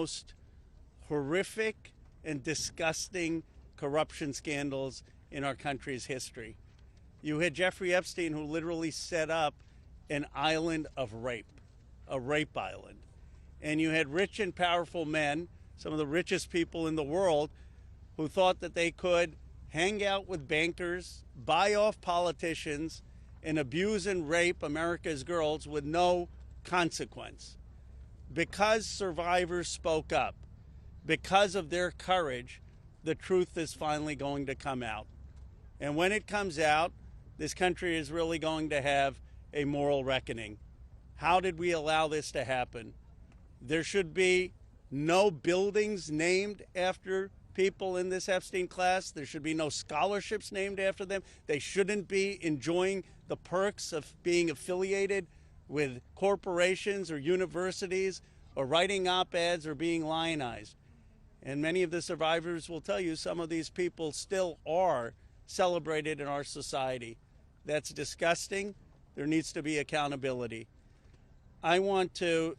most horrific and disgusting corruption scandals in our country's history. You had Jeffrey Epstein, who literally set up an island of rape, a rape island. And you had rich and powerful men, some of the richest people in the world, who thought that they could hang out with bankers, buy off politicians, and abuse and rape America's girls with no consequence. Because survivors spoke up, because of their courage, the truth is finally going to come out. And when it comes out, this country is really going to have a moral reckoning. How did we allow this to happen? There should be no buildings named after people in this Epstein class. There should be no scholarships named after them. They shouldn't be enjoying the perks of being affiliated with corporations or universities or writing op-eds or being lionized. And many of the survivors will tell you some of these people still are celebrated in our society. That's disgusting. There needs to be accountability. I want to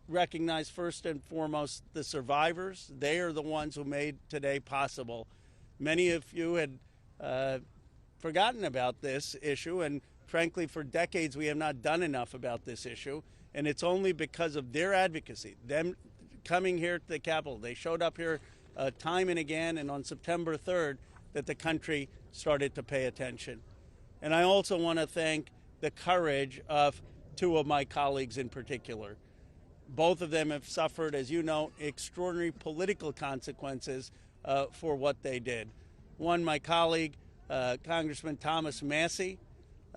recognize first and foremost the survivors. They are the ones who made today possible. Many of you had forgotten about this issue, and frankly, for decades we have not done enough about this issue, and it's only because of their advocacy, them coming here to the Capitol. They showed up here time and again, and on September 3rd, that the country started to pay attention. And I also want to thank the courage of two of my colleagues in particular. Both of them have suffered, as you know, extraordinary political consequences for what they did. One, my colleague, Congressman Thomas Massie.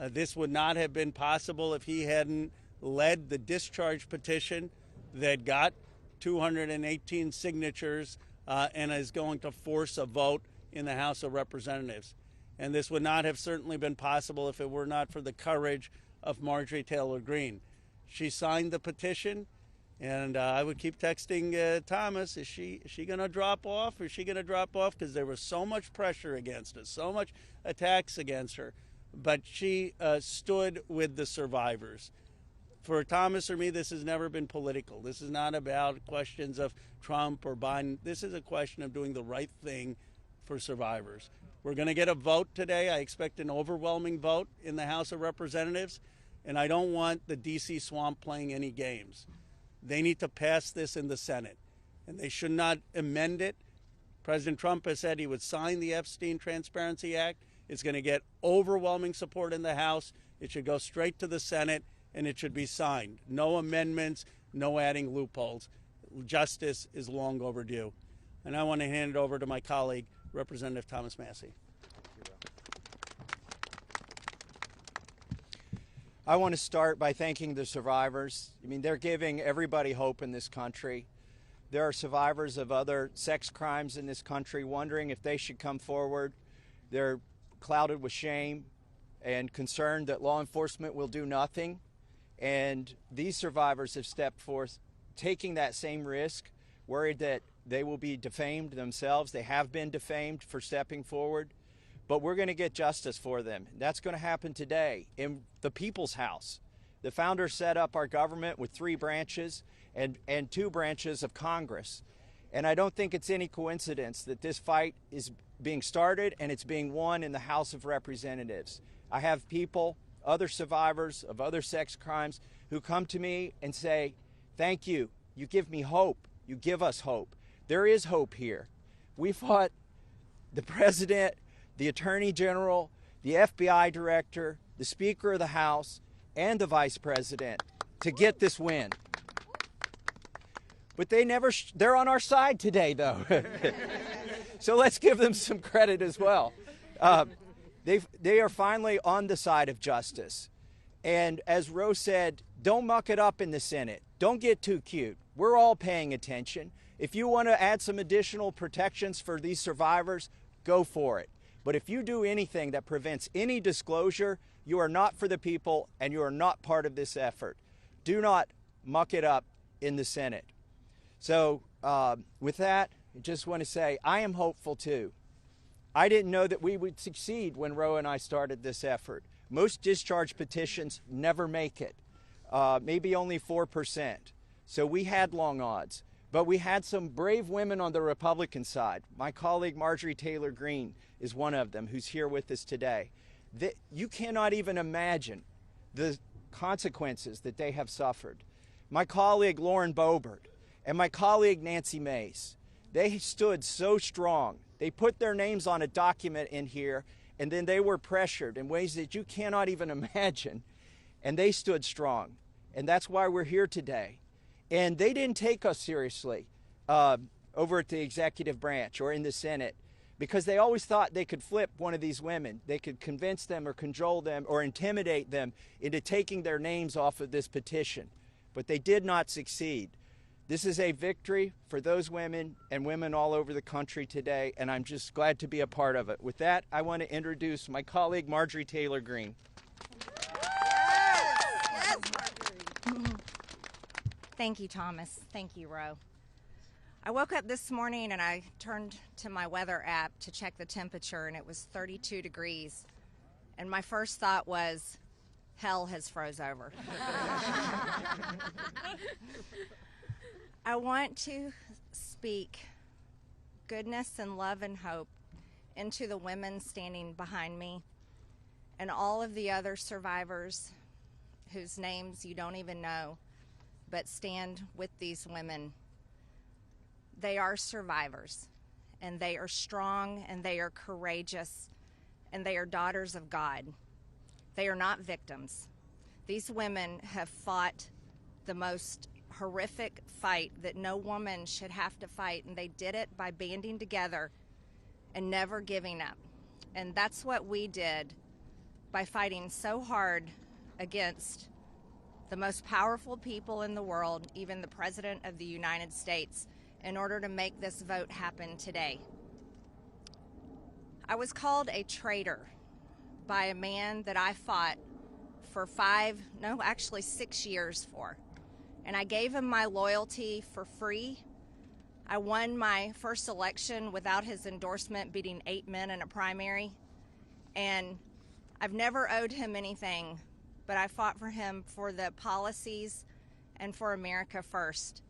This would not have been possible if he hadn't led the discharge petition that got 218 signatures and is going to force a vote in the House of Representatives. And this would not have certainly been possible if it were not for the courage of Marjorie Taylor Greene. She signed the petition, and I would keep texting Thomas, is she going to drop off? Is she going to drop off? Because there was so much pressure against us, so much attacks against her. But she stood with the survivors. For Thomas or me, this has never been political. This is not about questions of Trump or Biden. This is a question of doing the right thing for survivors. We're going to get a vote today. I expect an overwhelming vote in the House of Representatives, and I don't want the D.C. swamp playing any games. They need to pass this in the Senate, and they should not amend it. President Trump has said he would sign the Epstein Transparency Act. It's going to get overwhelming support in the House. It should go straight to the Senate, and it should be signed. No amendments, no adding loopholes. Justice is long overdue. And I want to hand it over to my colleague, Representative Thomas Massie. I want to start by thanking the survivors. I mean, they're giving everybody hope in this country. There are survivors of other sex crimes in this country wondering if they should come forward. They're clouded with shame and concerned that law enforcement will do nothing. And these survivors have stepped forth, taking that same risk, worried that they will be defamed themselves. They have been defamed for stepping forward. But we're going to get justice for them. That's going to happen today in the People's House. The founders set up our government with 3 branches and 2 branches of Congress. And I don't think it's any coincidence that this fight is being started and it's being won in the House of Representatives. I have people, other survivors of other sex crimes, who come to me and say, thank you. You give me hope. You give us hope. There is hope here. We fought the president, the Attorney General, the FBI Director, the Speaker of the House, and the Vice President to get this win. But they're on our side today, though. So let's give them some credit as well. They are finally on the side of justice. And as Rose said, don't muck it up in the Senate. Don't get too cute. We're all paying attention. If you want to add some additional protections for these survivors, go for it. But if you do anything that prevents any disclosure, you are not for the people and you are not part of this effort. Do not muck it up in the Senate. So with that, I just want to say I am hopeful too. I didn't know that we would succeed when Roe and I started this effort. Most discharge petitions never make it, maybe only 4%. So we had long odds. But we had some brave women on the Republican side. My colleague Marjorie Taylor Greene is one of them, who's here with us today. You cannot even imagine the consequences that they have suffered. My colleague Lauren Boebert and my colleague Nancy Mace, they stood so strong. They put their names on a document in here, and then they were pressured in ways that you cannot even imagine, and they stood strong. And that's why we're here today. And they didn't take us seriously over at the executive branch or in the Senate, because they always thought they could flip one of these women. They could convince them or cajole them or intimidate them into taking their names off of this petition. But they did not succeed. This is a victory for those women and women all over the country today, and I'm just glad to be a part of it. With that, I want to introduce my colleague Marjorie Taylor Greene. Yes, Marjorie. Thank you, Thomas. Thank you, Ro. I woke up this morning and I turned to my weather app to check the temperature, and it was 32 degrees. And my first thought was, hell has froze over. I want to speak goodness and love and hope into the women standing behind me and all of the other survivors whose names you don't even know, but stand with these women. They are survivors, and they are strong, and they are courageous, and they are daughters of God. They are not victims. These women have fought the most horrific fight that no woman should have to fight, and they did it by banding together and never giving up. And that's what we did by fighting so hard against the most powerful people in the world, even the President of the United States, in order to make this vote happen today. I was called a traitor by a man that I fought for 6 years for. And I gave him my loyalty for free. I won my first election without his endorsement, beating 8 men in a primary. And I've never owed him anything, but I fought for him for the policies and for America first.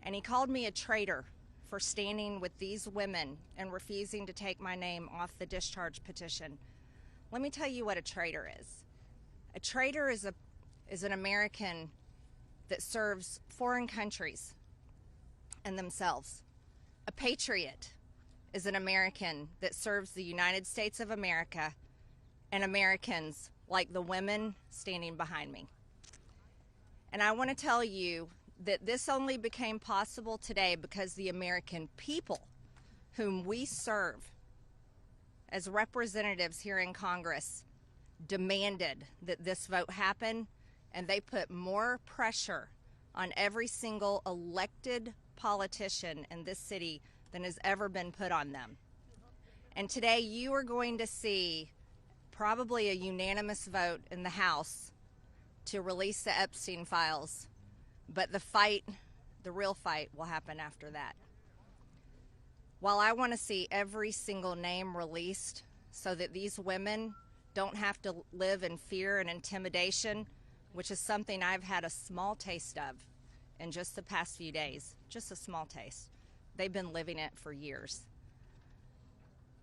And he called me a traitor for standing with these women and refusing to take my name off the discharge petition. Let me tell you what a traitor is. A traitor is an American that serves foreign countries and themselves. A patriot is an American that serves the United States of America and Americans like the women standing behind me. And I want to tell you that this only became possible today because the American people, whom we serve as representatives here in Congress, demanded that this vote happen, and they put more pressure on every single elected politician in this city than has ever been put on them. And today you are going to see probably a unanimous vote in the House to release the Epstein files. But the real fight will happen after that. While I want to see every single name released so that these women don't have to live in fear and intimidation, which is something I've had a small taste of in just the past few days, just a small taste. They've been living it for years.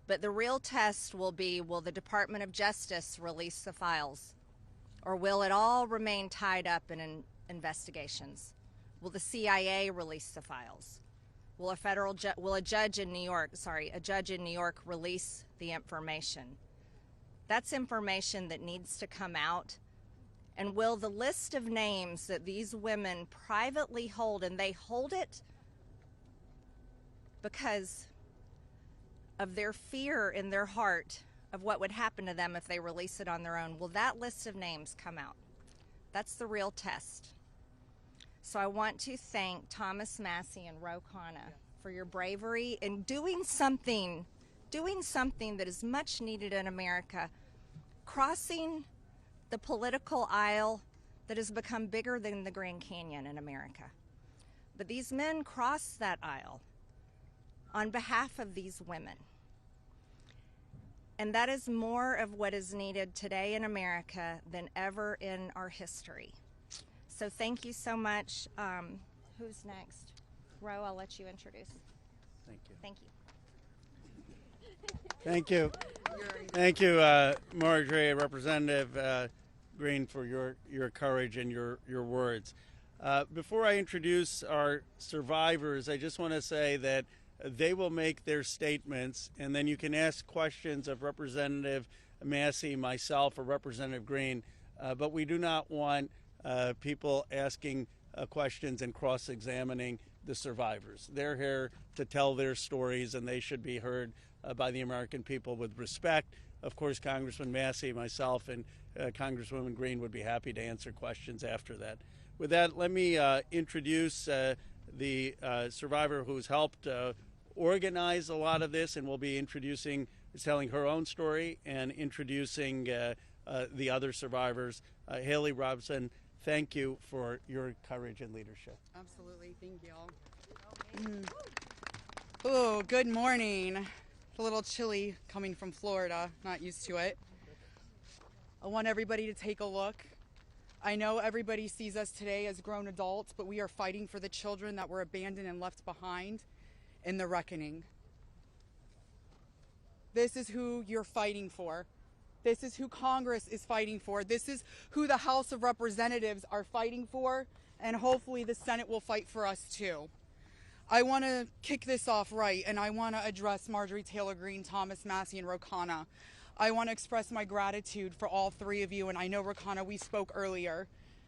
But the real test will be, will the Department of Justice release the files? Or will it all remain tied up in investigations? Will the CIA release the files? Will a judge in New York release the information? That's information that needs to come out. And will the list of names that these women privately hold, and they hold it because of their fear in their heart of what would happen to them if they release it on their own, will that list of names come out? That's the real test. So I want to thank Thomas Massey and Ro Khanna for your bravery in doing something that is much needed in America, crossing the political aisle that has become bigger than the Grand Canyon in America. But these men crossed that aisle on behalf of these women. And that is more of what is needed today in America than ever in our history. So thank you so much. Who's next? row, I'll let you introduce. Thank you. Thank you. Thank you. Thank you, Marjorie, Representative Greene, for your courage and your words. Before I introduce our survivors, I just want to say that they will make their statements, and then you can ask questions of Representative Massey, myself, or Representative Greene, but we do not want people asking questions and cross-examining the survivors. They're here to tell their stories, and they should be heard by the American people with respect. Of course, Congressman Massey, myself, and Congresswoman Greene would be happy to answer questions after that. With that, let me introduce the survivor who's helped organize a lot of this, and will be telling her own story and introducing the other survivors. Haley Robson, thank you for your courage and leadership. Absolutely, thank you all. Oh, good morning. It's a little chilly coming from Florida, not used to it. I want everybody to take a look. I know everybody sees us today as grown adults, but we are fighting for the children that were abandoned and left behind in the reckoning. This is who you're fighting for. This is who Congress is fighting for. This is who the House of Representatives are fighting for, and hopefully the Senate will fight for us too. I want to kick this off right, and I want to address Marjorie Taylor Greene, Thomas Massey, and Rokana. I want to express my gratitude for all three of you, and I know, Rokana, we spoke earlier.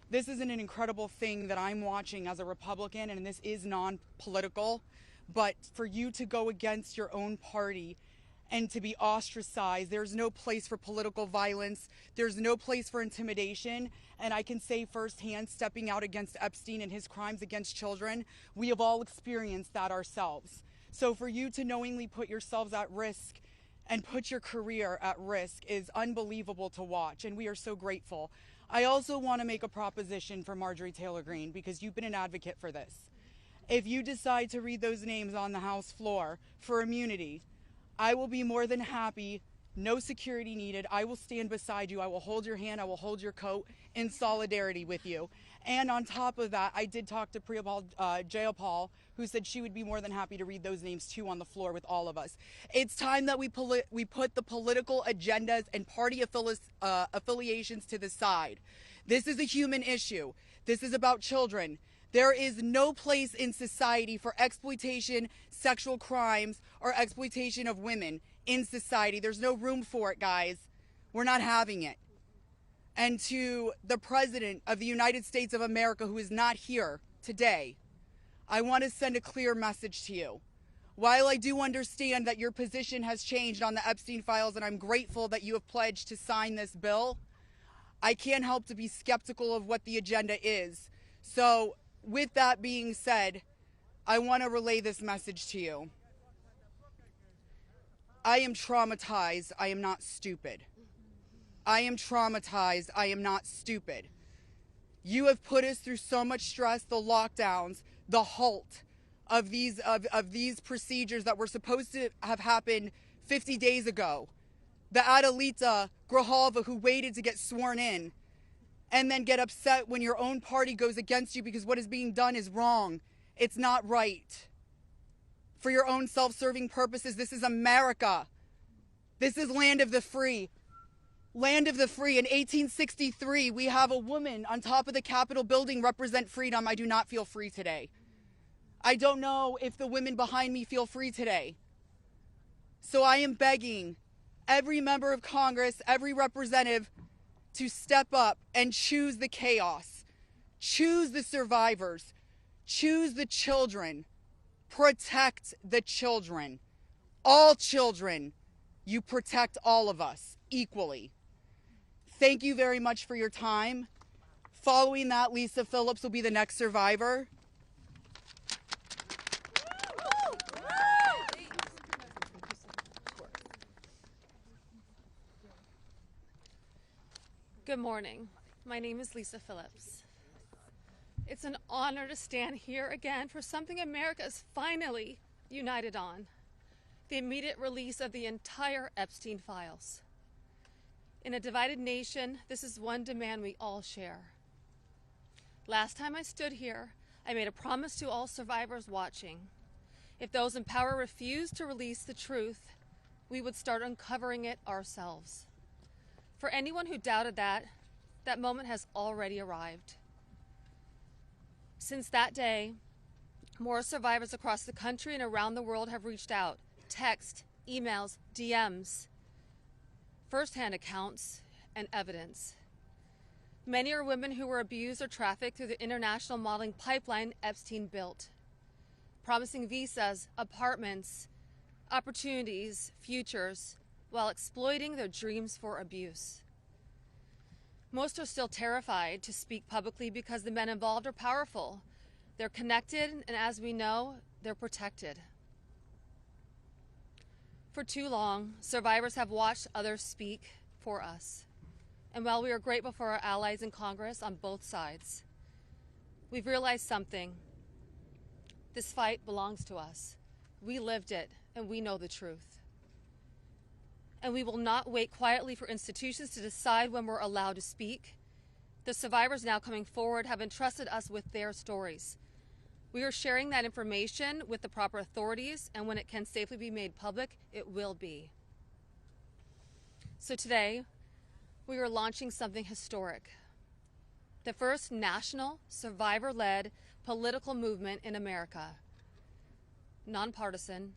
This is an incredible thing that I'm watching as a Republican, and this is non-political, but for you to go against your own party and to be ostracized, there's no place for political violence, there's no place for intimidation, and I can say firsthand, stepping out against Epstein and his crimes against children, we have all experienced that ourselves. So for you to knowingly put yourselves at risk and put your career at risk is unbelievable to watch, and we are so grateful. I also want to make a proposition for Marjorie Taylor Greene, because you've been an advocate for this. If you decide to read those names on the House floor for immunity, I will be more than happy, no security needed. I will stand beside you. I will hold your hand. I will hold your coat in solidarity with you. And on top of that, I did talk to Jayapal, who said she would be more than happy to read those names too on the floor with all of us. It's time that we put the political agendas and party affiliations to the side. This is a human issue. This is about children. There is no place in society for exploitation, sexual crimes, or exploitation of women in society. There's no room for it, guys. We're not having it. And to the President of the United States of America, who is not here today, I want to send a clear message to you. While I do understand that your position has changed on the Epstein files, and I'm grateful that you have pledged to sign this bill, I can't help to be skeptical of what the agenda is. So, with that being said, I want to relay this message to you. I am traumatized. I am not stupid. I am traumatized. I am not stupid. You have put us through so much stress, the lockdowns, the halt of these procedures that were supposed to have happened 50 days ago. The Adelita Grijalva, who waited to get sworn in, and then get upset when your own party goes against you because what is being done is wrong. It's not right. For your own self-serving purposes, this is America. This is land of the free. Land of the free. In 1863, we have a woman on top of the Capitol building represent freedom. I do not feel free today. I don't know if the women behind me feel free today. So I am begging every member of Congress, every representative, to step up and choose the chaos, choose the survivors, choose the children, protect the children, all children. You protect all of us equally. Thank you very much for your time. Following that, Lisa Phillips will be the next survivor. Good morning. My name is Lisa Phillips. It's an honor to stand here again for something America is finally united on: the immediate release of the entire Epstein files. In a divided nation, this is one demand we all share. Last time I stood here, I made a promise to all survivors watching. If those in power refused to release the truth, we would start uncovering it ourselves. For anyone who doubted that, that moment has already arrived. Since that day, more survivors across the country and around the world have reached out. Text, emails, DMs, firsthand accounts, and evidence. Many are women who were abused or trafficked through the international modeling pipeline Epstein built, promising visas, apartments, opportunities, futures, while exploiting their dreams for abuse. Most are still terrified to speak publicly because the men involved are powerful. They're connected, and as we know, they're protected. For too long, survivors have watched others speak for us. And while we are grateful for our allies in Congress on both sides, we've realized something. This fight belongs to us. We lived it, and we know the truth. And we will not wait quietly for institutions to decide when we're allowed to speak. The survivors now coming forward have entrusted us with their stories. We are sharing that information with the proper authorities, and when it can safely be made public, it will be. So today, we are launching something historic. The first national, survivor-led political movement in America. Nonpartisan,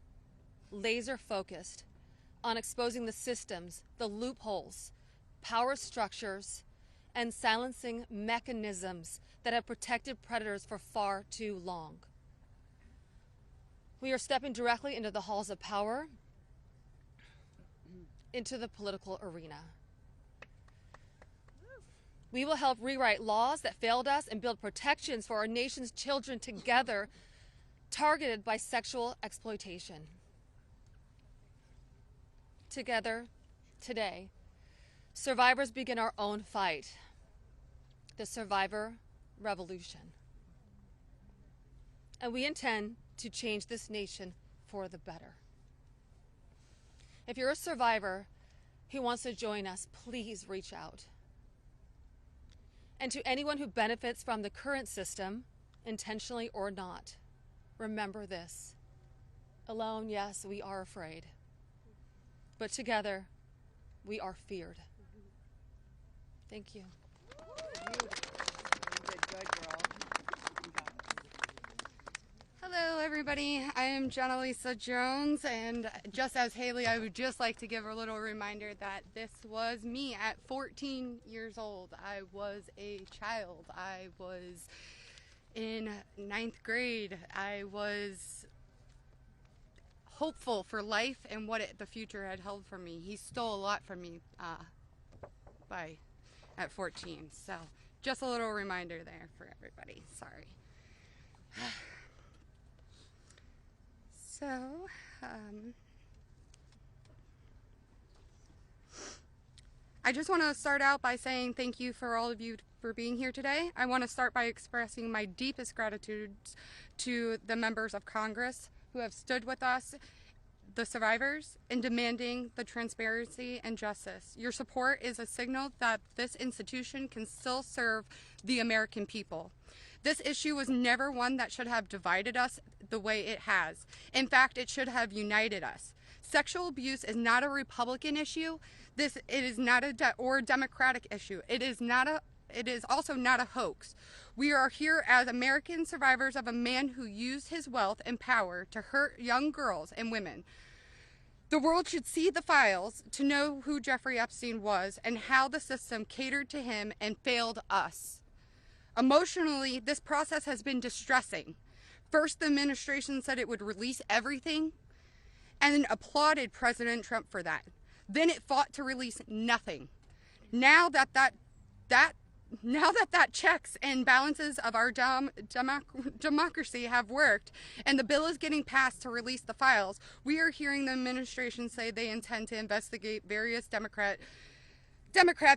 laser-focused on exposing the systems, the loopholes, power structures, and silencing mechanisms that have protected predators for far too long. We are stepping directly into the halls of power, into the political arena. We will help rewrite laws that failed us and build protections for our nation's children together, targeted by sexual exploitation. Together, today, survivors begin our own fight, the survivor revolution. And we intend to change this nation for the better. If you're a survivor who wants to join us, please reach out. And to anyone who benefits from the current system, intentionally or not, remember this. Alone, yes, we are afraid. But together, we are feared. Thank you. Hello, everybody. I am Jenna Lisa Jones, and just as Haley, I would just like to give a little reminder that this was me at 14 years old. I was a child. I was in 9th grade. I was hopeful for life and what the future had held for me. He stole a lot from me at 14. So just a little reminder there for everybody. Sorry. So, I just want to start out by saying thank you for all of you for being here today. I want to start by expressing my deepest gratitude to the members of Congress who have stood with us, the survivors, in demanding the transparency and justice. Your support is a signal that this institution can still serve the American people. This issue was never one that should have divided us the way it has. In fact, it should have united us. Sexual abuse is not a Republican issue. It is not a Democratic issue. It is also not a hoax. We are here as American survivors of a man who used his wealth and power to hurt young girls and women. The world should see the files to know who Jeffrey Epstein was and how the system catered to him and failed us. Emotionally, this process has been distressing. First, the administration said it would release everything and then applauded President Trump for that. Then it fought to release nothing. Now that checks and balances of our democracy have worked and the bill is getting passed to release the files, we are hearing the administration say they intend to investigate various Democrats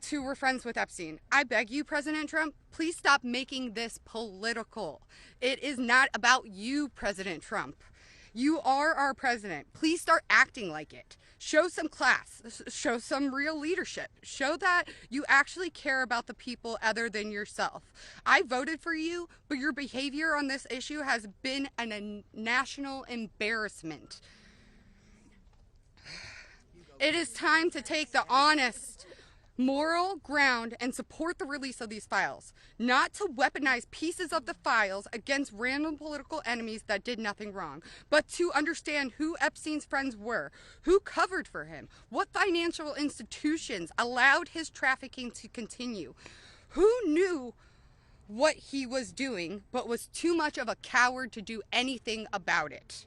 who were friends with Epstein. I beg you, President Trump, please stop making this political. It is not about you, President Trump. You are our president. Please start acting like it. Show some class, show some real leadership, show that you actually care about the people other than yourself. I voted for you, but your behavior on this issue has been a national embarrassment. It is time to take the honest, moral ground and support the release of these files, not to weaponize pieces of the files against random political enemies that did nothing wrong, but to understand who Epstein's friends were, who covered for him, what financial institutions allowed his trafficking to continue, who knew what he was doing but was too much of a coward to do anything about it.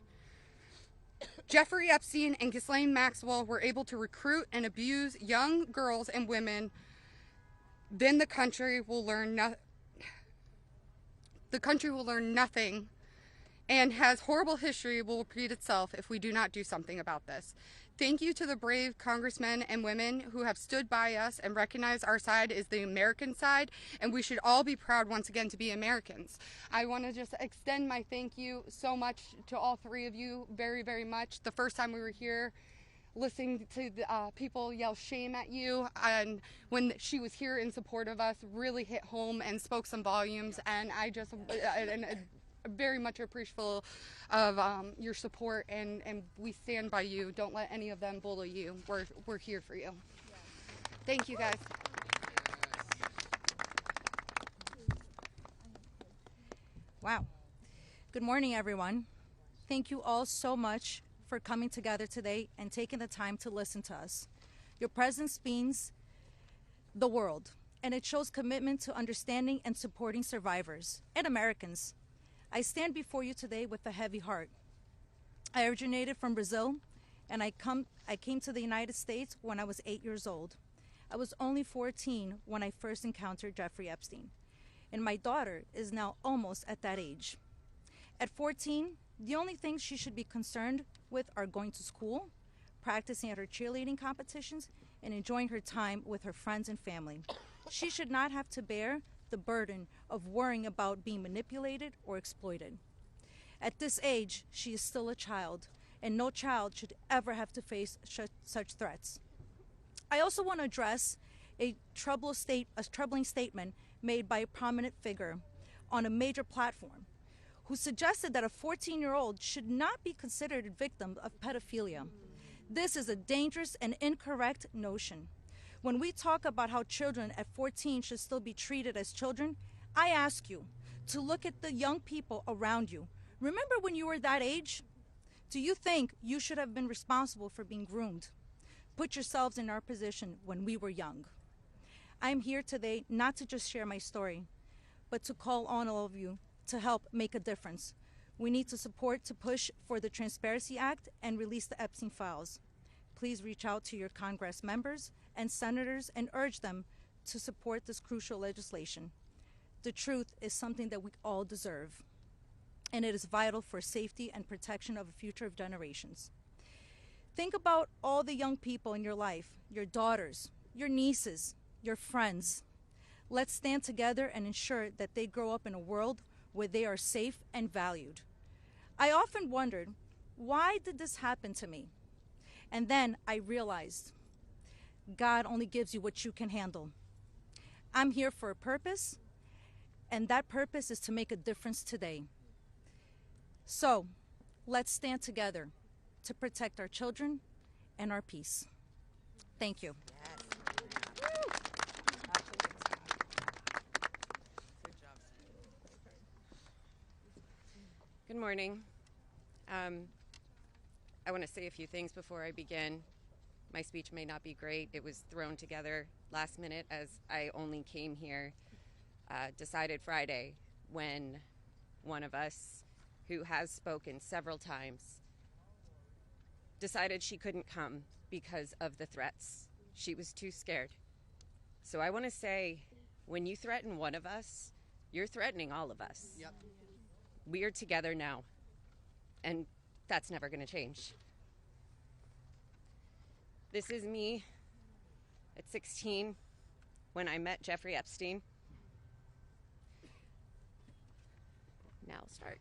Jeffrey Epstein and Ghislaine Maxwell were able to recruit and abuse young girls and women. Then the country will learn nothing, and has horrible history will repeat itself if we do not do something about this. Thank you to the brave congressmen and women who have stood by us and recognized our side is the American side, and we should all be proud once again to be Americans. I want to just extend my thank you so much to all three of you, very, very much. The first time we were here, listening to the, people yell shame at you, and when she was here in support of us, really hit home and spoke some volumes, and I just very much appreciative of your support, and we stand by you. Don't let any of them bully you. We're here for you. Thank you, guys. Wow. Good morning, everyone. Thank you all so much for coming together today and taking the time to listen to us. Your presence means the world, and it shows commitment to understanding and supporting survivors and Americans. I stand before you today with a heavy heart. I originated from Brazil, and I came to the United States when I was 8 years old. I was only 14 when I first encountered Jeffrey Epstein, and my daughter is now almost at that age. At 14, the only things she should be concerned with are going to school, practicing at her cheerleading competitions, and enjoying her time with her friends and family. She should not have to bear the burden of worrying about being manipulated or exploited. At this age, she is still a child, and no child should ever have to face such threats. I also want to address a troubling statement made by a prominent figure on a major platform who suggested that a 14-year-old should not be considered a victim of pedophilia. This is a dangerous and incorrect notion. When we talk about how children at 14 should still be treated as children, I ask you to look at the young people around you. Remember when you were that age? Do you think you should have been responsible for being groomed? Put yourselves in our position when we were young. I'm here today not to just share my story, but to call on all of you to help make a difference. We need to support to push for the Transparency Act and release the Epstein files. Please reach out to your Congress members and senators and urge them to support this crucial legislation. The truth is something that we all deserve, and it is vital for safety and protection of the future of generations. Think about all the young people in your life, your daughters, your nieces, your friends. Let's stand together and ensure that they grow up in a world where they are safe and valued. I often wondered, why did this happen to me? And then I realized, God only gives you what you can handle. I'm here for a purpose, and that purpose is to make a difference today. So, let's stand together to protect our children and our peace. Thank you. Good morning. I want to say a few things before I begin. My speech may not be great. It was thrown together last minute as I only came here, decided Friday, when one of us, who has spoken several times, decided she couldn't come because of the threats. She was too scared. So I want to say, when you threaten one of us, you're threatening all of us. Yep. We are together now, and that's never going to change. This is me at 16 when I met Jeffrey Epstein. Now I'll start.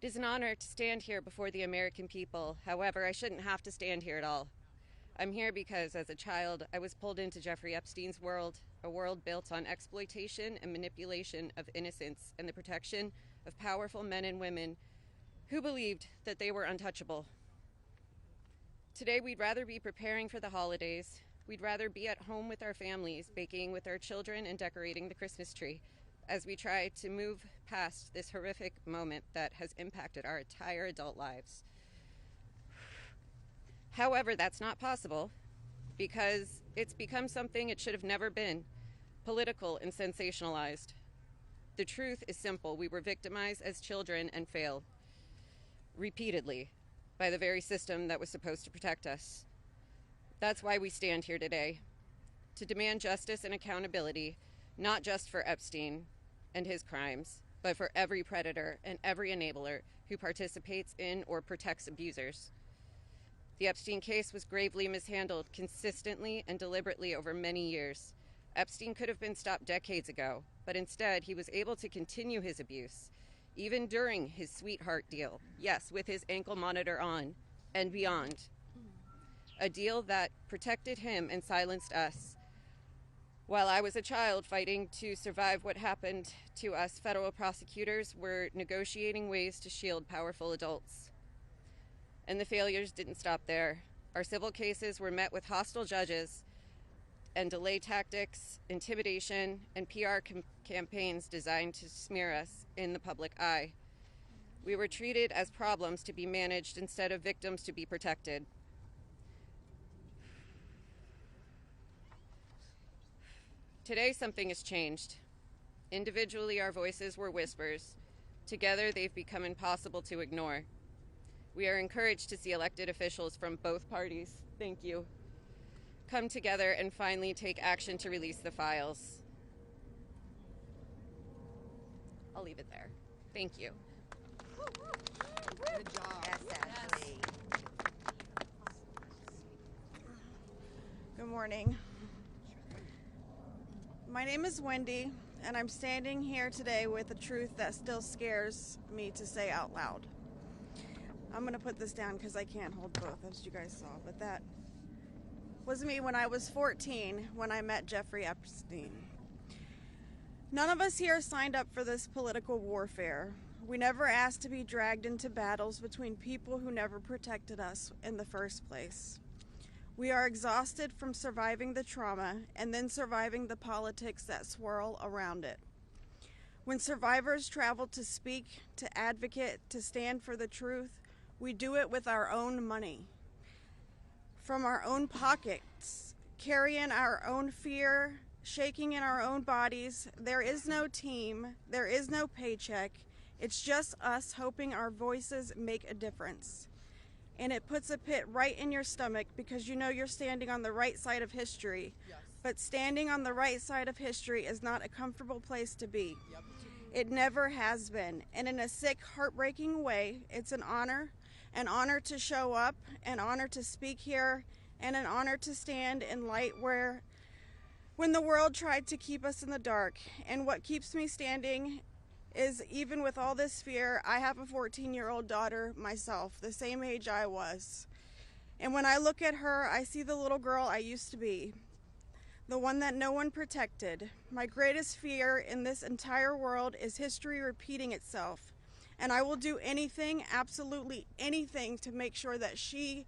It is an honor to stand here before the American people. However, I shouldn't have to stand here at all. I'm here because as a child, I was pulled into Jeffrey Epstein's world, a world built on exploitation and manipulation of innocence and the protection of powerful men and women who believed that they were untouchable. Today, we'd rather be preparing for the holidays. We'd rather be at home with our families, baking with our children and decorating the Christmas tree as we try to move past this horrific moment that has impacted our entire adult lives. However, that's not possible because it's become something it should have never been, political and sensationalized. The truth is simple. We were victimized as children and failed repeatedly by the very system that was supposed to protect us. That's why we stand here today, to demand justice and accountability, not just for Epstein and his crimes, but for every predator and every enabler who participates in or protects abusers. The Epstein case was gravely mishandled consistently and deliberately over many years. Epstein could have been stopped decades ago, but instead he was able to continue his abuse, even during his sweetheart deal, yes, with his ankle monitor on and beyond. A deal that protected him and silenced us. While I was a child fighting to survive what happened to us, federal prosecutors were negotiating ways to shield powerful adults. And the failures didn't stop there. Our civil cases were met with hostile judges and delay tactics, intimidation, and PR campaigns designed to smear us in the public eye. We were treated as problems to be managed instead of victims to be protected. Today, something has changed. Individually, our voices were whispers. Together, they've become impossible to ignore. We are encouraged to see elected officials from both parties, thank you, come together and finally take action to release the files. I'll leave it there. Thank you. Good job. Yes. Good morning. My name is Wendy, and I'm standing here today with a truth that still scares me to say out loud. I'm going to put this down because I can't hold both, as you guys saw, but that was me when I was 14 when I met Jeffrey Epstein. None of us here signed up for this political warfare. We never asked to be dragged into battles between people who never protected us in the first place. We are exhausted from surviving the trauma and then surviving the politics that swirl around it. When survivors travel to speak, to advocate, to stand for the truth, we do it with our own money, from our own pockets, carrying our own fear, shaking in our own bodies. There is no team, there is no paycheck. It's just us hoping our voices make a difference. And it puts a pit right in your stomach because you know you're standing on the right side of history. Yes. But standing on the right side of history is not a comfortable place to be. Yep. It never has been. And in a sick, heartbreaking way, it's an honor to show up, an honor to speak here, and an honor to stand in light when the world tried to keep us in the dark. And what keeps me standing is, even with all this fear, I have a 14-year-old daughter myself, the same age I was. And when I look at her, I see the little girl I used to be, the one that no one protected. My greatest fear in this entire world is history repeating itself. And I will do anything, absolutely anything, to make sure that she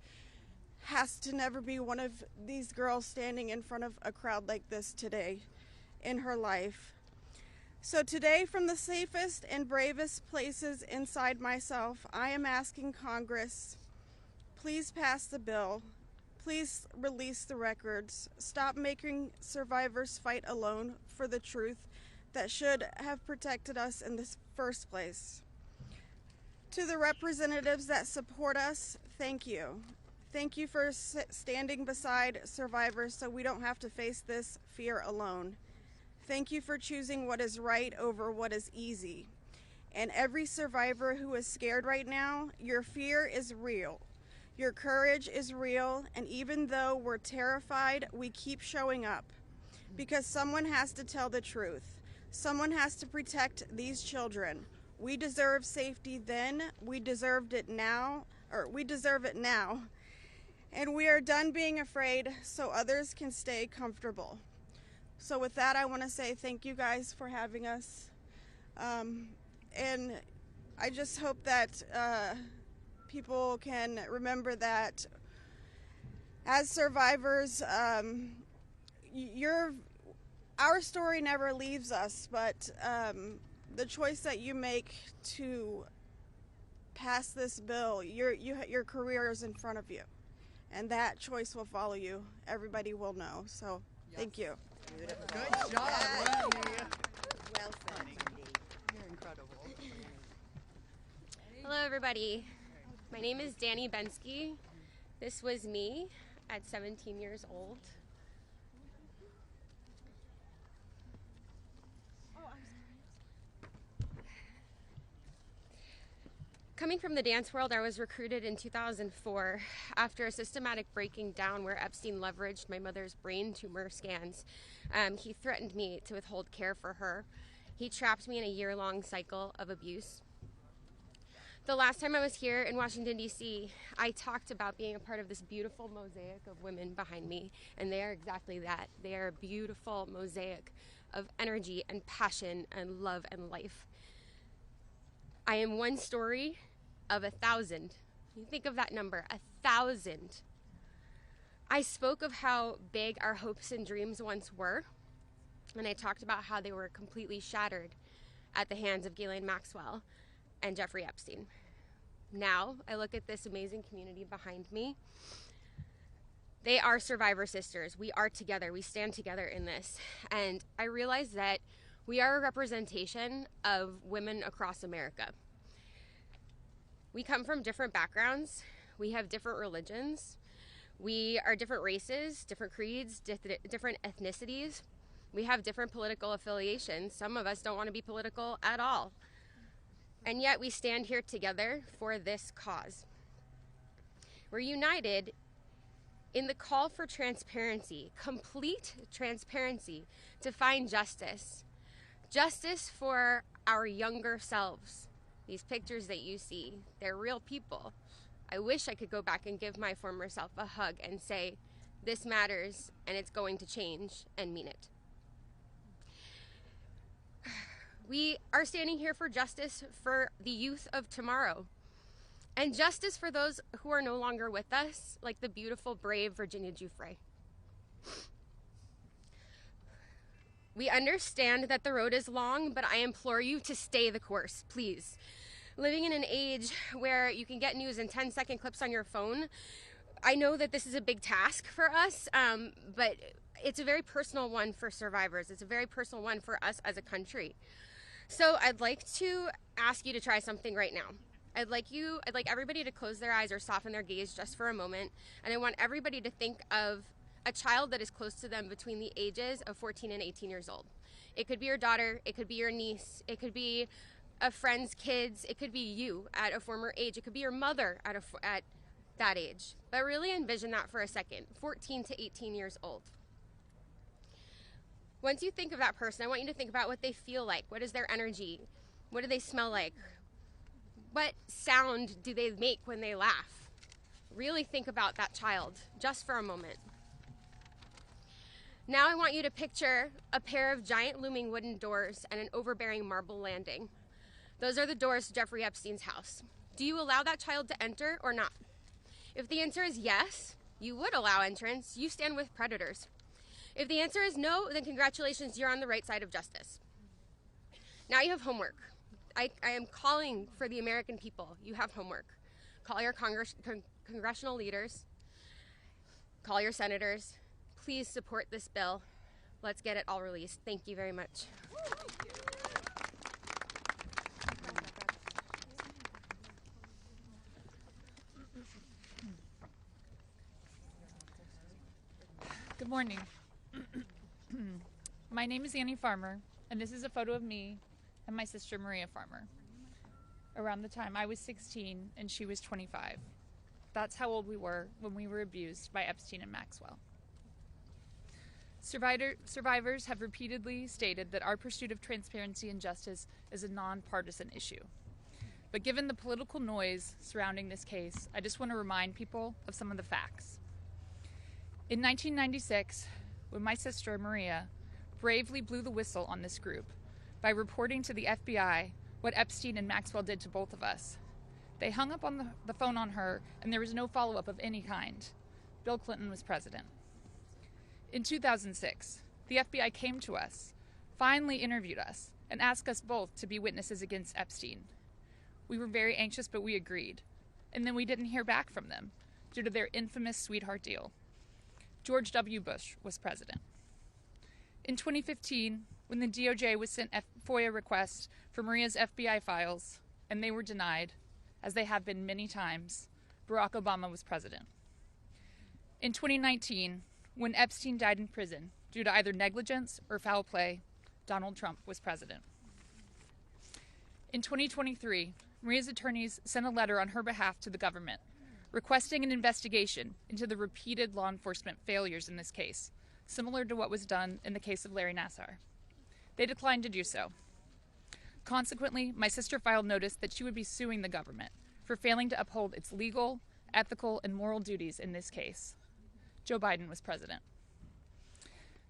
has to never be one of these girls standing in front of a crowd like this today in her life. So today, from the safest and bravest places inside myself, I am asking Congress, please pass the bill. Please release the records. Stop making survivors fight alone for the truth that should have protected us in the first place. To the representatives that support us, thank you. Thank you for standing beside survivors so we don't have to face this fear alone. Thank you for choosing what is right over what is easy. And every survivor who is scared right now, your fear is real. Your courage is real, and even though we're terrified, we keep showing up. Because someone has to tell the truth. Someone has to protect these children. We deserve safety then, we deserved it now, or we deserve it now. And we are done being afraid so others can stay comfortable. So with that, I want to say thank you guys for having us. And I just hope that people can remember that as survivors, our story never leaves us, but the choice that you make to pass this bill, your career is in front of you, and that choice will follow you. Everybody will know. So, thank you. Beautiful. Good job. Well said, Cindy. You're incredible. Hello, everybody. My name is Danny Bensky. This was me at 17 years old. Coming from the dance world, I was recruited in 2004 after a systematic breaking down where Epstein leveraged my mother's brain tumor scans. He threatened me to withhold care for her. He trapped me in a year-long cycle of abuse. The last time I was here in Washington, D.C., I talked about being a part of this beautiful mosaic of women behind me, and they are exactly that. They are a beautiful mosaic of energy and passion and love and life. I am one story of 1,000. You think of that number, 1,000. I spoke of how big our hopes and dreams once were, and I talked about how they were completely shattered at the hands of Ghislaine Maxwell and Jeffrey Epstein. Now, I look at this amazing community behind me. They are survivor sisters. We are together. We stand together in this. And I realize that we are a representation of women across America. We come from different backgrounds. We have different religions. We are different races, different creeds, different ethnicities. We have different political affiliations. Some of us don't want to be political at all. And yet we stand here together for this cause. We're united in the call for transparency, complete transparency, to find justice. Justice for our younger selves. These pictures that you see, they're real people. I wish I could go back and give my former self a hug and say, this matters and it's going to change, and mean it. We are standing here for justice for the youth of tomorrow, and justice for those who are no longer with us, like the beautiful, brave Virginia Giuffre. We understand that the road is long, but I implore you to stay the course, please. Living in an age where you can get news in 10-second clips on your phone, I know that this is a big task for us, but it's a very personal one for survivors. It's a very personal one for us as a country. So I'd like to ask you to try something right now. I'd like everybody to close their eyes or soften their gaze just for a moment, and I want everybody to think of a child that is close to them between the ages of 14 and 18 years old. It could be your daughter, it could be your niece, it could be a friend's kids, it could be you at a former age, it could be your mother at that age. But really envision that for a second, 14 to 18 years old. Once you think of that person, I want you to think about what they feel like. What is their energy? What do they smell like? What sound do they make when they laugh? Really think about that child, just for a moment. Now I want you to picture a pair of giant looming wooden doors and an overbearing marble landing. Those are the doors to Jeffrey Epstein's house. Do you allow that child to enter or not? If the answer is yes, you would allow entrance. You stand with predators. If the answer is no, then congratulations, you're on the right side of justice. Now you have homework. I am calling for the American people. You have homework. Call your congressional leaders. Call your senators. Please support this bill. Let's get it all released. Thank you very much. Good morning. My name is Annie Farmer, and this is a photo of me and my sister Maria Farmer around the time I was 16 and she was 25. That's how old we were when we were abused by Epstein and Maxwell. Survivors have repeatedly stated that our pursuit of transparency and justice is a nonpartisan issue. But given the political noise surrounding this case, I just want to remind people of some of the facts. In 1996, when my sister, Maria, bravely blew the whistle on this group by reporting to the FBI what Epstein and Maxwell did to both of us, they hung up on the phone on her, and there was no follow-up of any kind. Bill Clinton was president. In 2006, the FBI came to us, finally interviewed us, and asked us both to be witnesses against Epstein. We were very anxious, but we agreed. And then we didn't hear back from them due to their infamous sweetheart deal. George W. Bush was president. In 2015, when the DOJ was sent FOIA requests for Maria's FBI files, and they were denied, as they have been many times, Barack Obama was president. In 2019, when Epstein died in prison due to either negligence or foul play, Donald Trump was president. In 2023, Maria's attorneys sent a letter on her behalf to the government, requesting an investigation into the repeated law enforcement failures in this case, similar to what was done in the case of Larry Nassar. They declined to do so. Consequently, my sister filed notice that she would be suing the government for failing to uphold its legal, ethical, and moral duties in this case. Joe Biden was president.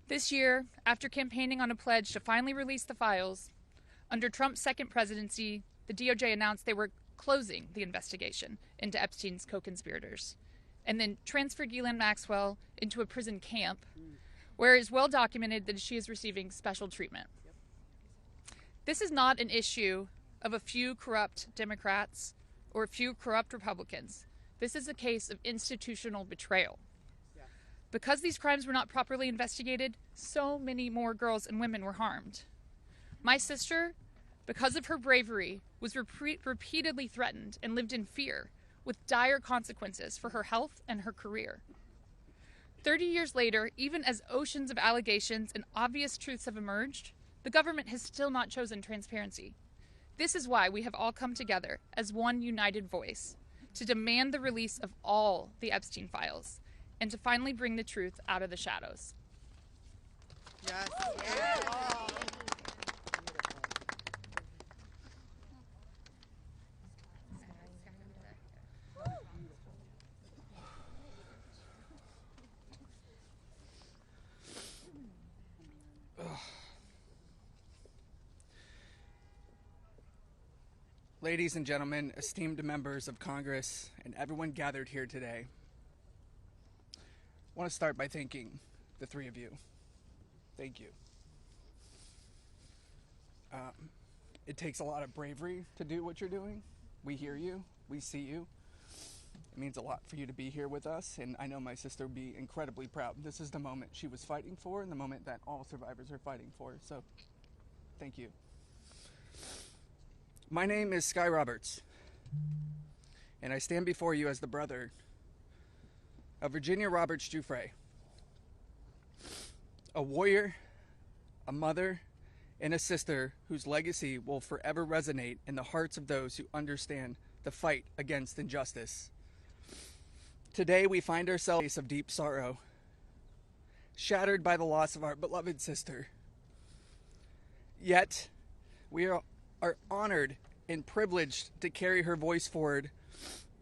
This year, after campaigning on a pledge to finally release the files, under Trump's second presidency, the DOJ announced they were closing the investigation into Epstein's co-conspirators, and then transferred Ghislaine Maxwell into a prison camp, where it is well documented that she is receiving special treatment. This is not an issue of a few corrupt Democrats or a few corrupt Republicans. This is a case of institutional betrayal. Because these crimes were not properly investigated, so many more girls and women were harmed. My sister, because of her bravery, was repeatedly threatened and lived in fear, with dire consequences for her health and her career. 30 years later, even as oceans of allegations and obvious truths have emerged, the government has still not chosen transparency. This is why we have all come together as one united voice to demand the release of all the Epstein files and to finally bring the truth out of the shadows. Yes. Yes. Ladies and gentlemen, esteemed members of Congress, and everyone gathered here today, I want to start by thanking the three of you. Thank you. It takes a lot of bravery to do what you're doing. We hear you. We see you. It means a lot for you to be here with us, and I know my sister would be incredibly proud. This is the moment she was fighting for and the moment that all survivors are fighting for, so thank you. My name is Sky Roberts, and I stand before you as the brother of Virginia Roberts Giuffre, a warrior, a mother, and a sister whose legacy will forever resonate in the hearts of those who understand the fight against injustice. Today we find ourselves in a place of deep sorrow, shattered by the loss of our beloved sister. Yet, we are honored and privileged to carry her voice forward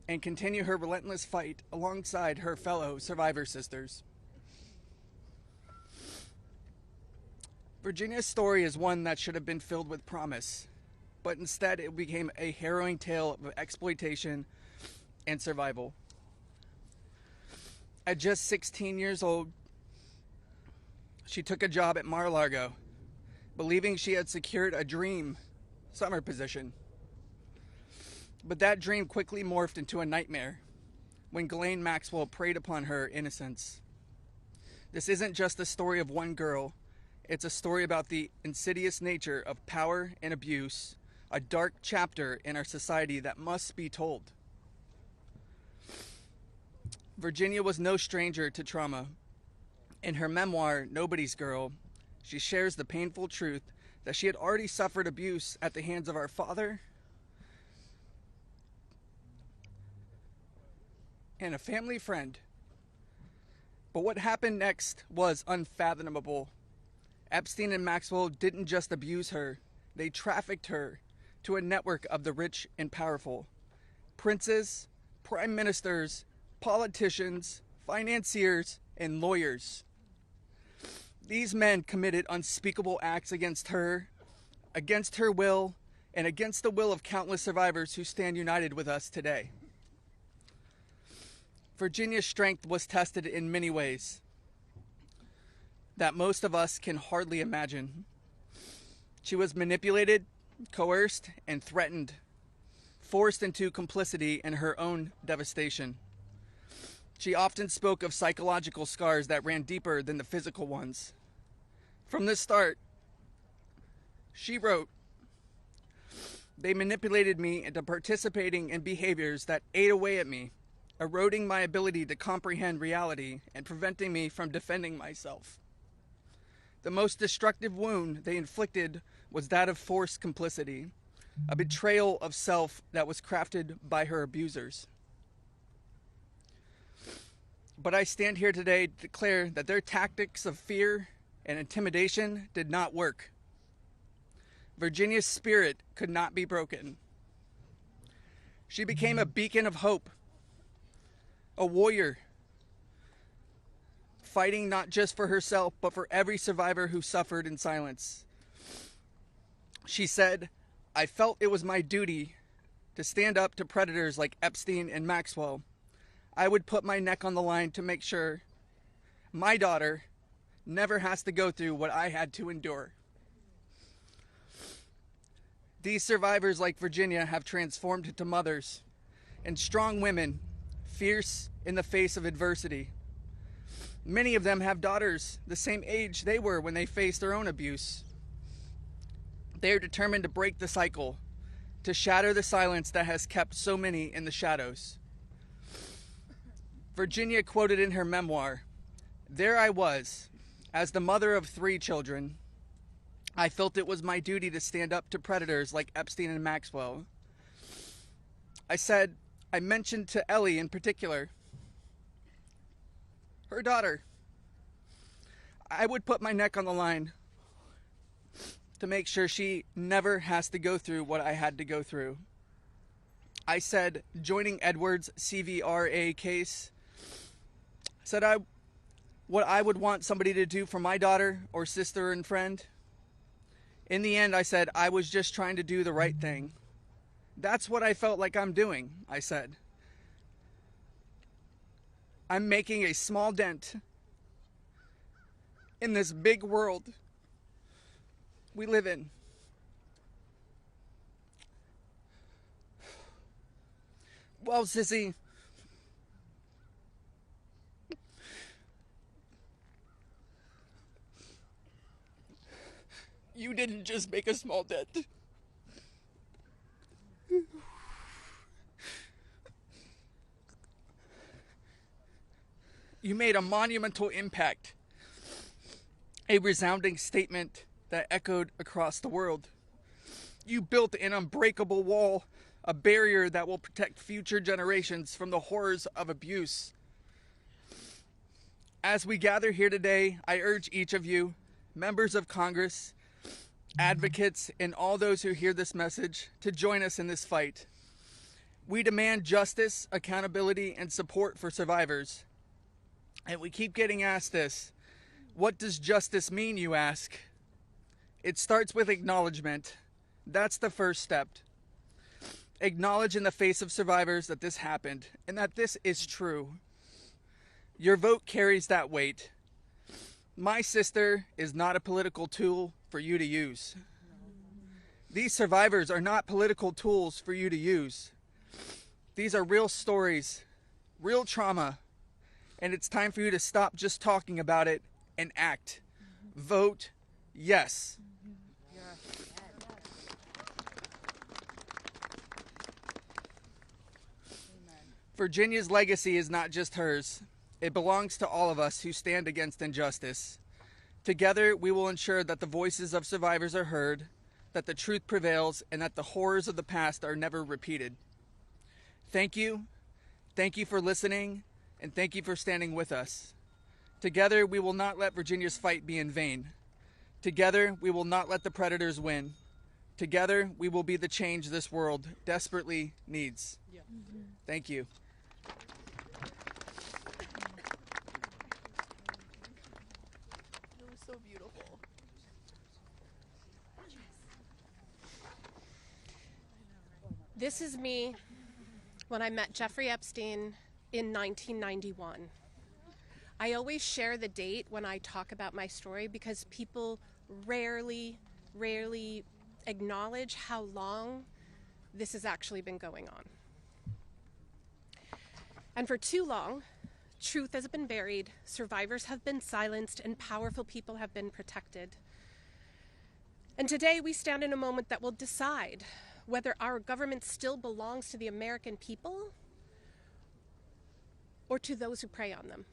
and continue her relentless fight alongside her fellow survivor sisters. Virginia's story is one that should have been filled with promise, but instead it became a harrowing tale of exploitation and survival. At just 16 years old, she took a job at Mar-a-Lago, believing she had secured a dream summer position. But that dream quickly morphed into a nightmare when Ghislaine Maxwell preyed upon her innocence. This isn't just the story of one girl. It's a story about the insidious nature of power and abuse, a dark chapter in our society that must be told. Virginia was no stranger to trauma. In her memoir, Nobody's Girl, she shares the painful truth that she had already suffered abuse at the hands of our father and a family friend. But what happened next was unfathomable. Epstein and Maxwell didn't just abuse her, they trafficked her to a network of the rich and powerful. Princes, prime ministers, politicians, financiers, and lawyers. These men committed unspeakable acts against her will, and against the will of countless survivors who stand united with us today. Virginia's strength was tested in many ways that most of us can hardly imagine. She was manipulated, coerced, and threatened, forced into complicity in her own devastation. She often spoke of psychological scars that ran deeper than the physical ones. From the start, she wrote, "They manipulated me into participating in behaviors that ate away at me, eroding my ability to comprehend reality and preventing me from defending myself. The most destructive wound they inflicted was that of forced complicity, a betrayal of self that was crafted by her abusers. But I stand here today to declare that their tactics of fear and intimidation did not work. Virginia's spirit could not be broken. She became a beacon of hope, a warrior, fighting not just for herself, but for every survivor who suffered in silence. She said, 'I felt it was my duty to stand up to predators like Epstein and Maxwell. I would put my neck on the line to make sure my daughter never has to go through what I had to endure.' These survivors, like Virginia, have transformed into mothers and strong women, fierce in the face of adversity. Many of them have daughters the same age they were when they faced their own abuse. They are determined to break the cycle, to shatter the silence that has kept so many in the shadows. Virginia quoted in her memoir, 'There I was, as the mother of 3 children. I felt it was my duty to stand up to predators like Epstein and Maxwell. I mentioned to Ellie in particular, her daughter, I would put my neck on the line to make sure she never has to go through what I had to go through. I said, joining Edward's CVRA case, what I would want somebody to do for my daughter or sister and friend. In the end, I said, I was just trying to do the right thing. That's what I felt like I'm doing,' I said. 'I'm making a small dent in this big world we live in.' Well, sissy, you didn't just make a small dent. You made a monumental impact, a resounding statement that echoed across the world. You built an unbreakable wall, a barrier that will protect future generations from the horrors of abuse. As we gather here today, I urge each of you, members of Congress, advocates, and all those who hear this message, to join us in this fight. We demand justice, accountability, and support for survivors. And we keep getting asked this, what does justice mean, you ask? It starts with acknowledgement. That's the first step. Acknowledge in the face of survivors that this happened and that this is true. Your vote carries that weight. My sister is not a political tool for you to use. These survivors are not political tools for you to use. These are real stories, real trauma, and it's time for you to stop just talking about it and act. Vote yes. Virginia's legacy is not just hers. It belongs to all of us who stand against injustice. Together, we will ensure that the voices of survivors are heard, that the truth prevails, and that the horrors of the past are never repeated. Thank you. Thank you for listening, and thank you for standing with us. Together, we will not let Virginia's fight be in vain. Together, we will not let the predators win. Together, we will be the change this world desperately needs. Thank you. It was so beautiful. This is me when I met Jeffrey Epstein in 1991. I always share the date when I talk about my story because people rarely acknowledge how long this has actually been going on. And for too long, truth has been buried, survivors have been silenced, and powerful people have been protected. And today we stand in a moment that will decide whether our government still belongs to the American people or to those who prey on them.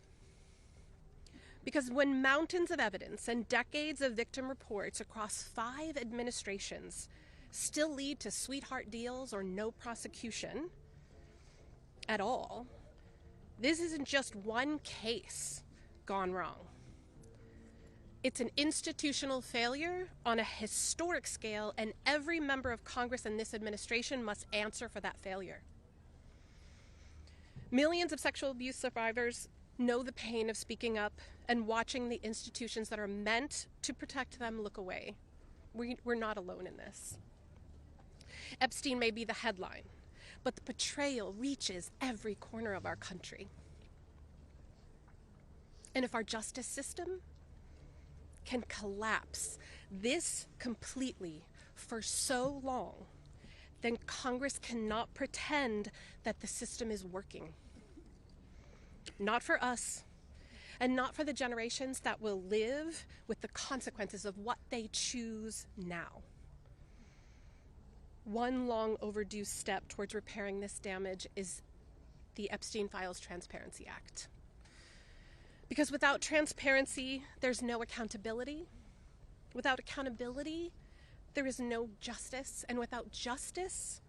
Because when mountains of evidence and decades of victim reports across 5 administrations still lead to sweetheart deals or no prosecution at all, this isn't just one case gone wrong. It's an institutional failure on a historic scale, and every member of Congress in this administration must answer for that failure. Millions of sexual abuse survivors know the pain of speaking up and watching the institutions that are meant to protect them look away. We're not alone in this. Epstein may be the headline, but the betrayal reaches every corner of our country. And if our justice system can collapse this completely for so long, then Congress cannot pretend that the system is working. Not for us, and not for the generations that will live with the consequences of what they choose now. One long overdue step towards repairing this damage is the Epstein Files Transparency Act. Because without transparency, there's no accountability. Without accountability, there is no justice. And without justice,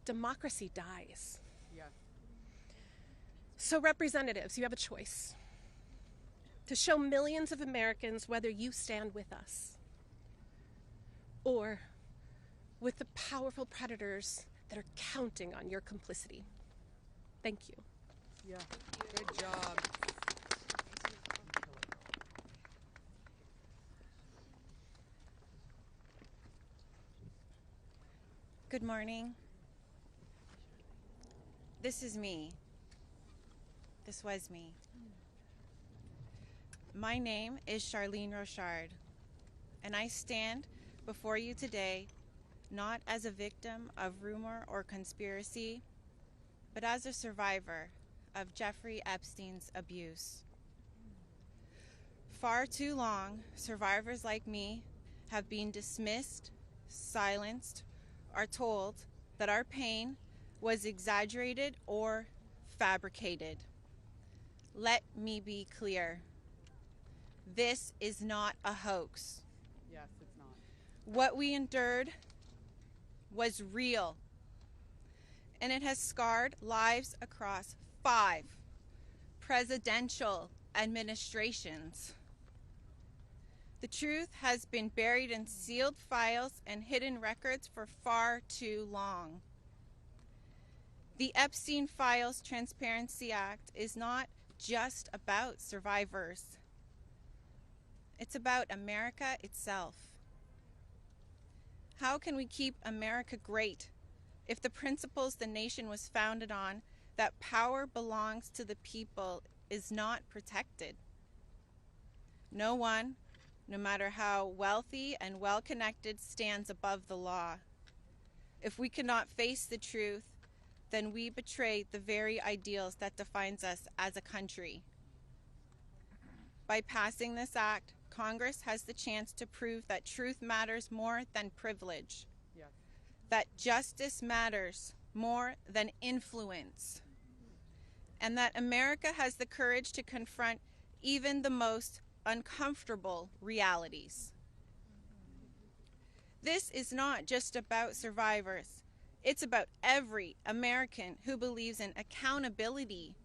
democracy dies. Yeah. So representatives, you have a choice to show millions of Americans whether you stand with us or with the powerful predators that are counting on your complicity. Thank you. Yeah. Good job. Good morning. This is me. This was me. My name is Charlene Rochard, and I stand before you today not as a victim of rumor or conspiracy, but as a survivor of Jeffrey Epstein's abuse. Far too long, survivors like me have been dismissed, silenced, are told that our pain was exaggerated or fabricated. Let me be clear. This is not a hoax. Yes, it's not. What we endured was real, and it has scarred lives across 5 presidential administrations. The truth has been buried in sealed files and hidden records for far too long. The Epstein Files Transparency Act is not just about survivors. It's about America itself. How can we keep America great if the principles the nation was founded on, that power belongs to the people, is not protected? No one, no matter how wealthy and well-connected, stands above the law. If we cannot face the truth, then we betray the very ideals that defines us as a country. By passing this act, Congress has the chance to prove that truth matters more than privilege, Yes. that justice matters more than influence, and that America has the courage to confront even the most uncomfortable realities. This is not just about survivors. It's about every American who believes in accountability,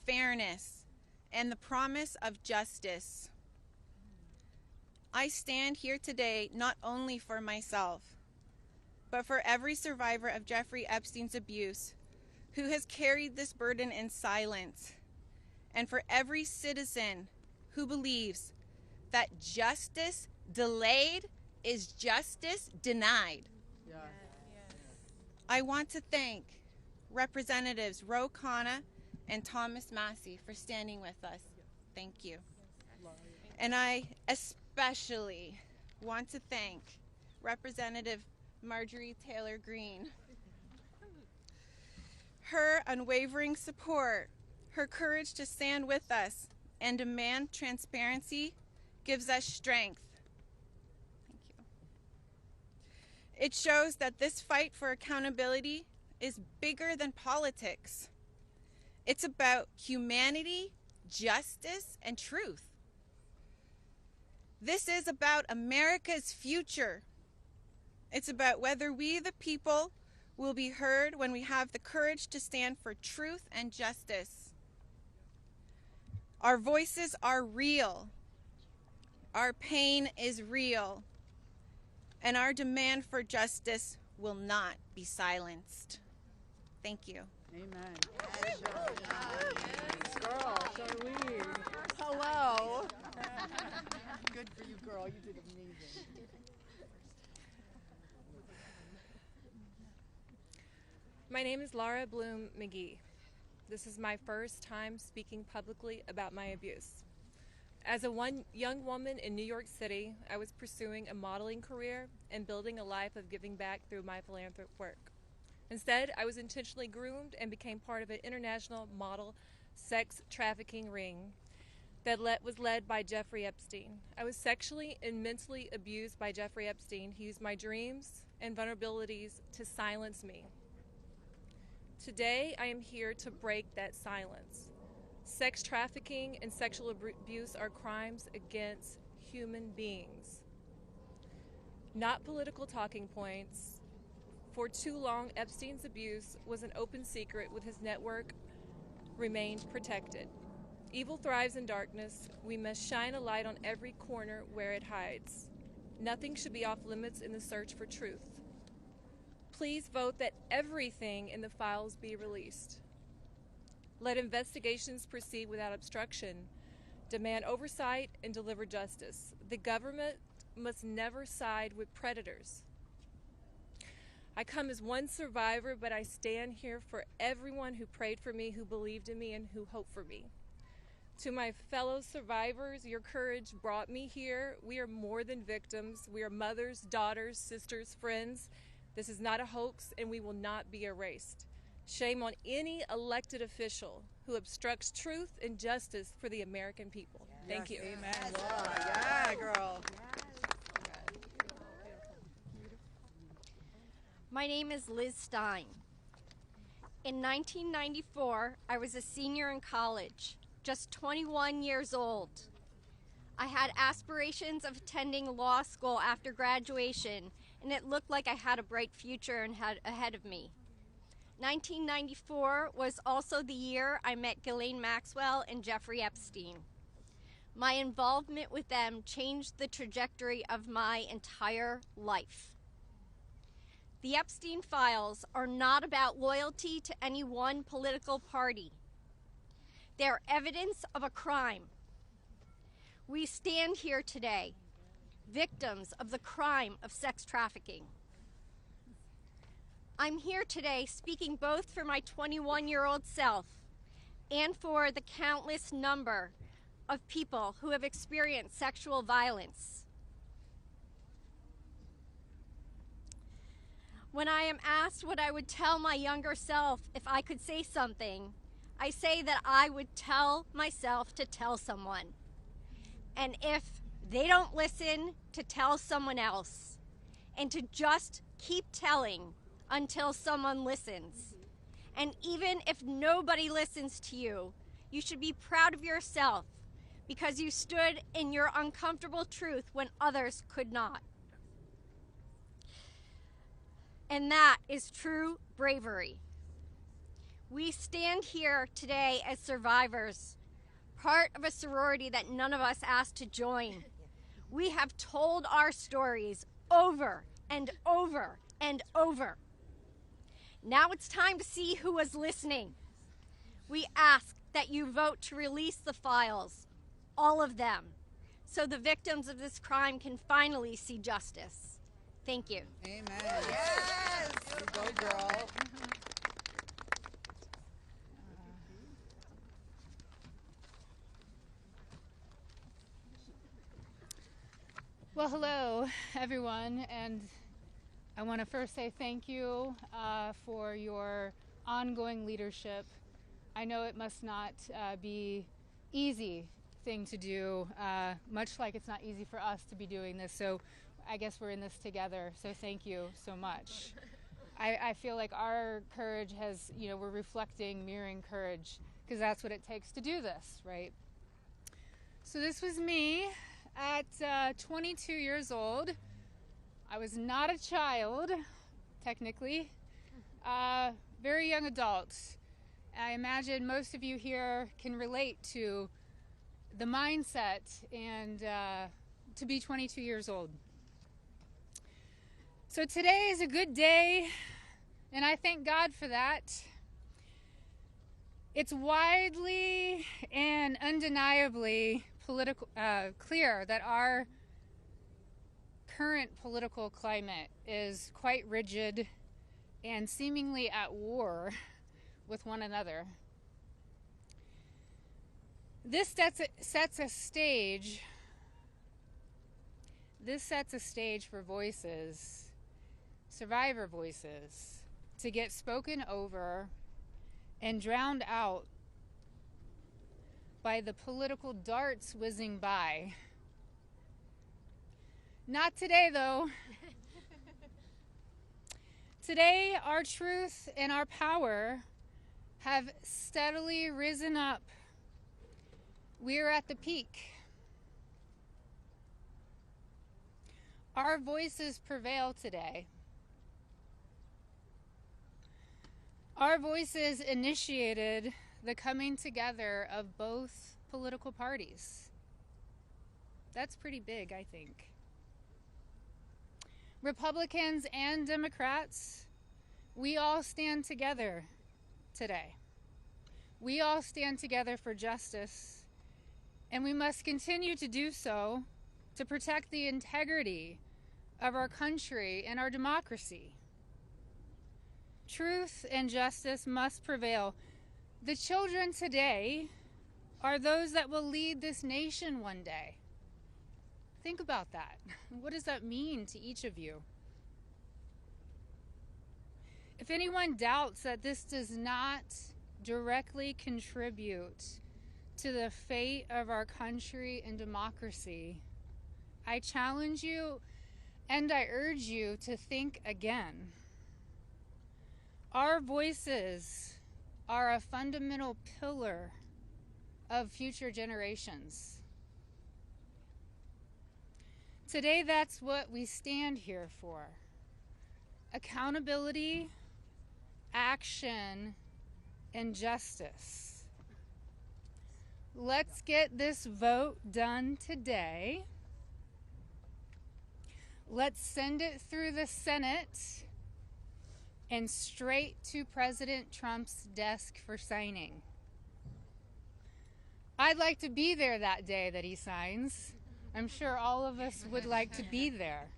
fairness, and the promise of justice. I stand here today not only for myself, but for every survivor of Jeffrey Epstein's abuse who has carried this burden in silence, and for every citizen who believes that justice delayed is justice denied. Yes. I want to thank Representatives Ro Khanna and Thomas Massey for standing with us. Thank you. And I especially want to thank Representative Marjorie Taylor Greene. Her unwavering support, her courage to stand with us and demand transparency gives us strength. Thank you. It shows that this fight for accountability is bigger than politics. It's about humanity, justice, and truth. This is about America's future. It's about whether we, the people, will be heard when we have the courage to stand for truth and justice. Our voices are real. Our pain is real. And our demand for justice will not be silenced. Thank you. Amen. Yes, girl, Charlene. Hello. Good for you, girl. You did amazing. My name is Laura Bloom McGee. This is my first time speaking publicly about my abuse. As a young woman in New York City, I was pursuing a modeling career and building a life of giving back through my philanthropic work. Instead, I was intentionally groomed and became part of an international model sex trafficking ring that was led by Jeffrey Epstein. I was sexually and mentally abused by Jeffrey Epstein. He used my dreams and vulnerabilities to silence me. Today, I am here to break that silence. Sex trafficking and sexual abuse are crimes against human beings, not political talking points. For too long, Epstein's abuse was an open secret, with his network remained protected. Evil thrives in darkness. We must shine a light on every corner where it hides. Nothing should be off limits in the search for truth. Please vote that everything in the files be released. Let investigations proceed without obstruction. Demand oversight and deliver justice. The government must never side with predators. I come as one survivor, but I stand here for everyone who prayed for me, who believed in me, and who hoped for me. To my fellow survivors, your courage brought me here. We are more than victims. We are mothers, daughters, sisters, friends. This is not a hoax, and we will not be erased. Shame on any elected official who obstructs truth and justice for the American people. Thank you. Amen. Yeah, girl. My name is Liz Stein. In 1994, I was a senior in college, just 21 years old. I had aspirations of attending law school after graduation, and it looked like I had a bright future ahead of me. 1994 was also the year I met Ghislaine Maxwell and Jeffrey Epstein. My involvement with them changed the trajectory of my entire life. The Epstein files are not about loyalty to any one political party. They are evidence of a crime. We stand here today, victims of the crime of sex trafficking. I'm here today speaking both for my 21-year-old self and for the countless number of people who have experienced sexual violence. When I am asked what I would tell my younger self if I could say something, I say that I would tell myself to tell someone. And if they don't listen, to tell someone else. And to just keep telling until someone listens. And even if nobody listens to you, you should be proud of yourself because you stood in your uncomfortable truth when others could not. And that is true bravery. We stand here today as survivors, part of a sorority that none of us asked to join. We have told our stories over and over and over. Now it's time to see who was listening. We ask that you vote to release the files, all of them, so the victims of this crime can finally see justice. Thank you. Amen. Yes! You go, girl. Well, hello, everyone, and I want to first say thank you for your ongoing leadership. I know it must not be easy thing to do, much like it's not easy for us to be doing this, so I guess we're in this together, so thank you so much. I feel like our courage has, we're reflecting, mirroring courage, because that's what it takes to do this, right? So this was me at 22 years old. I was not a child, technically, very young adult. I imagine most of you here can relate to the mindset and to be 22 years old. So today is a good day, and I thank God for that. It's widely and undeniably clear that our current political climate is quite rigid and seemingly at war with one another. This sets a stage. This sets a stage for voices, survivor voices, to get spoken over and drowned out by the political darts whizzing by. Not today, though. Today, our truth and our power have steadily risen up. We are at the peak. Our voices prevail today. Our voices initiated the coming together of both political parties. That's pretty big, I think. Republicans and Democrats, we all stand together today. We all stand together for justice, and we must continue to do so to protect the integrity of our country and our democracy. Truth and justice must prevail. The children today are those that will lead this nation one day. Think about that. What does that mean to each of you? If anyone doubts that this does not directly contribute to the fate of our country and democracy, I challenge you and I urge you to think again. Our voices are a fundamental pillar of future generations. Today, that's what we stand here for. Accountability, action, and justice. Let's get this vote done today. Let's send it through the Senate and straight to President Trump's desk for signing. I'd like to be there that day that he signs. I'm sure all of us would like to be there.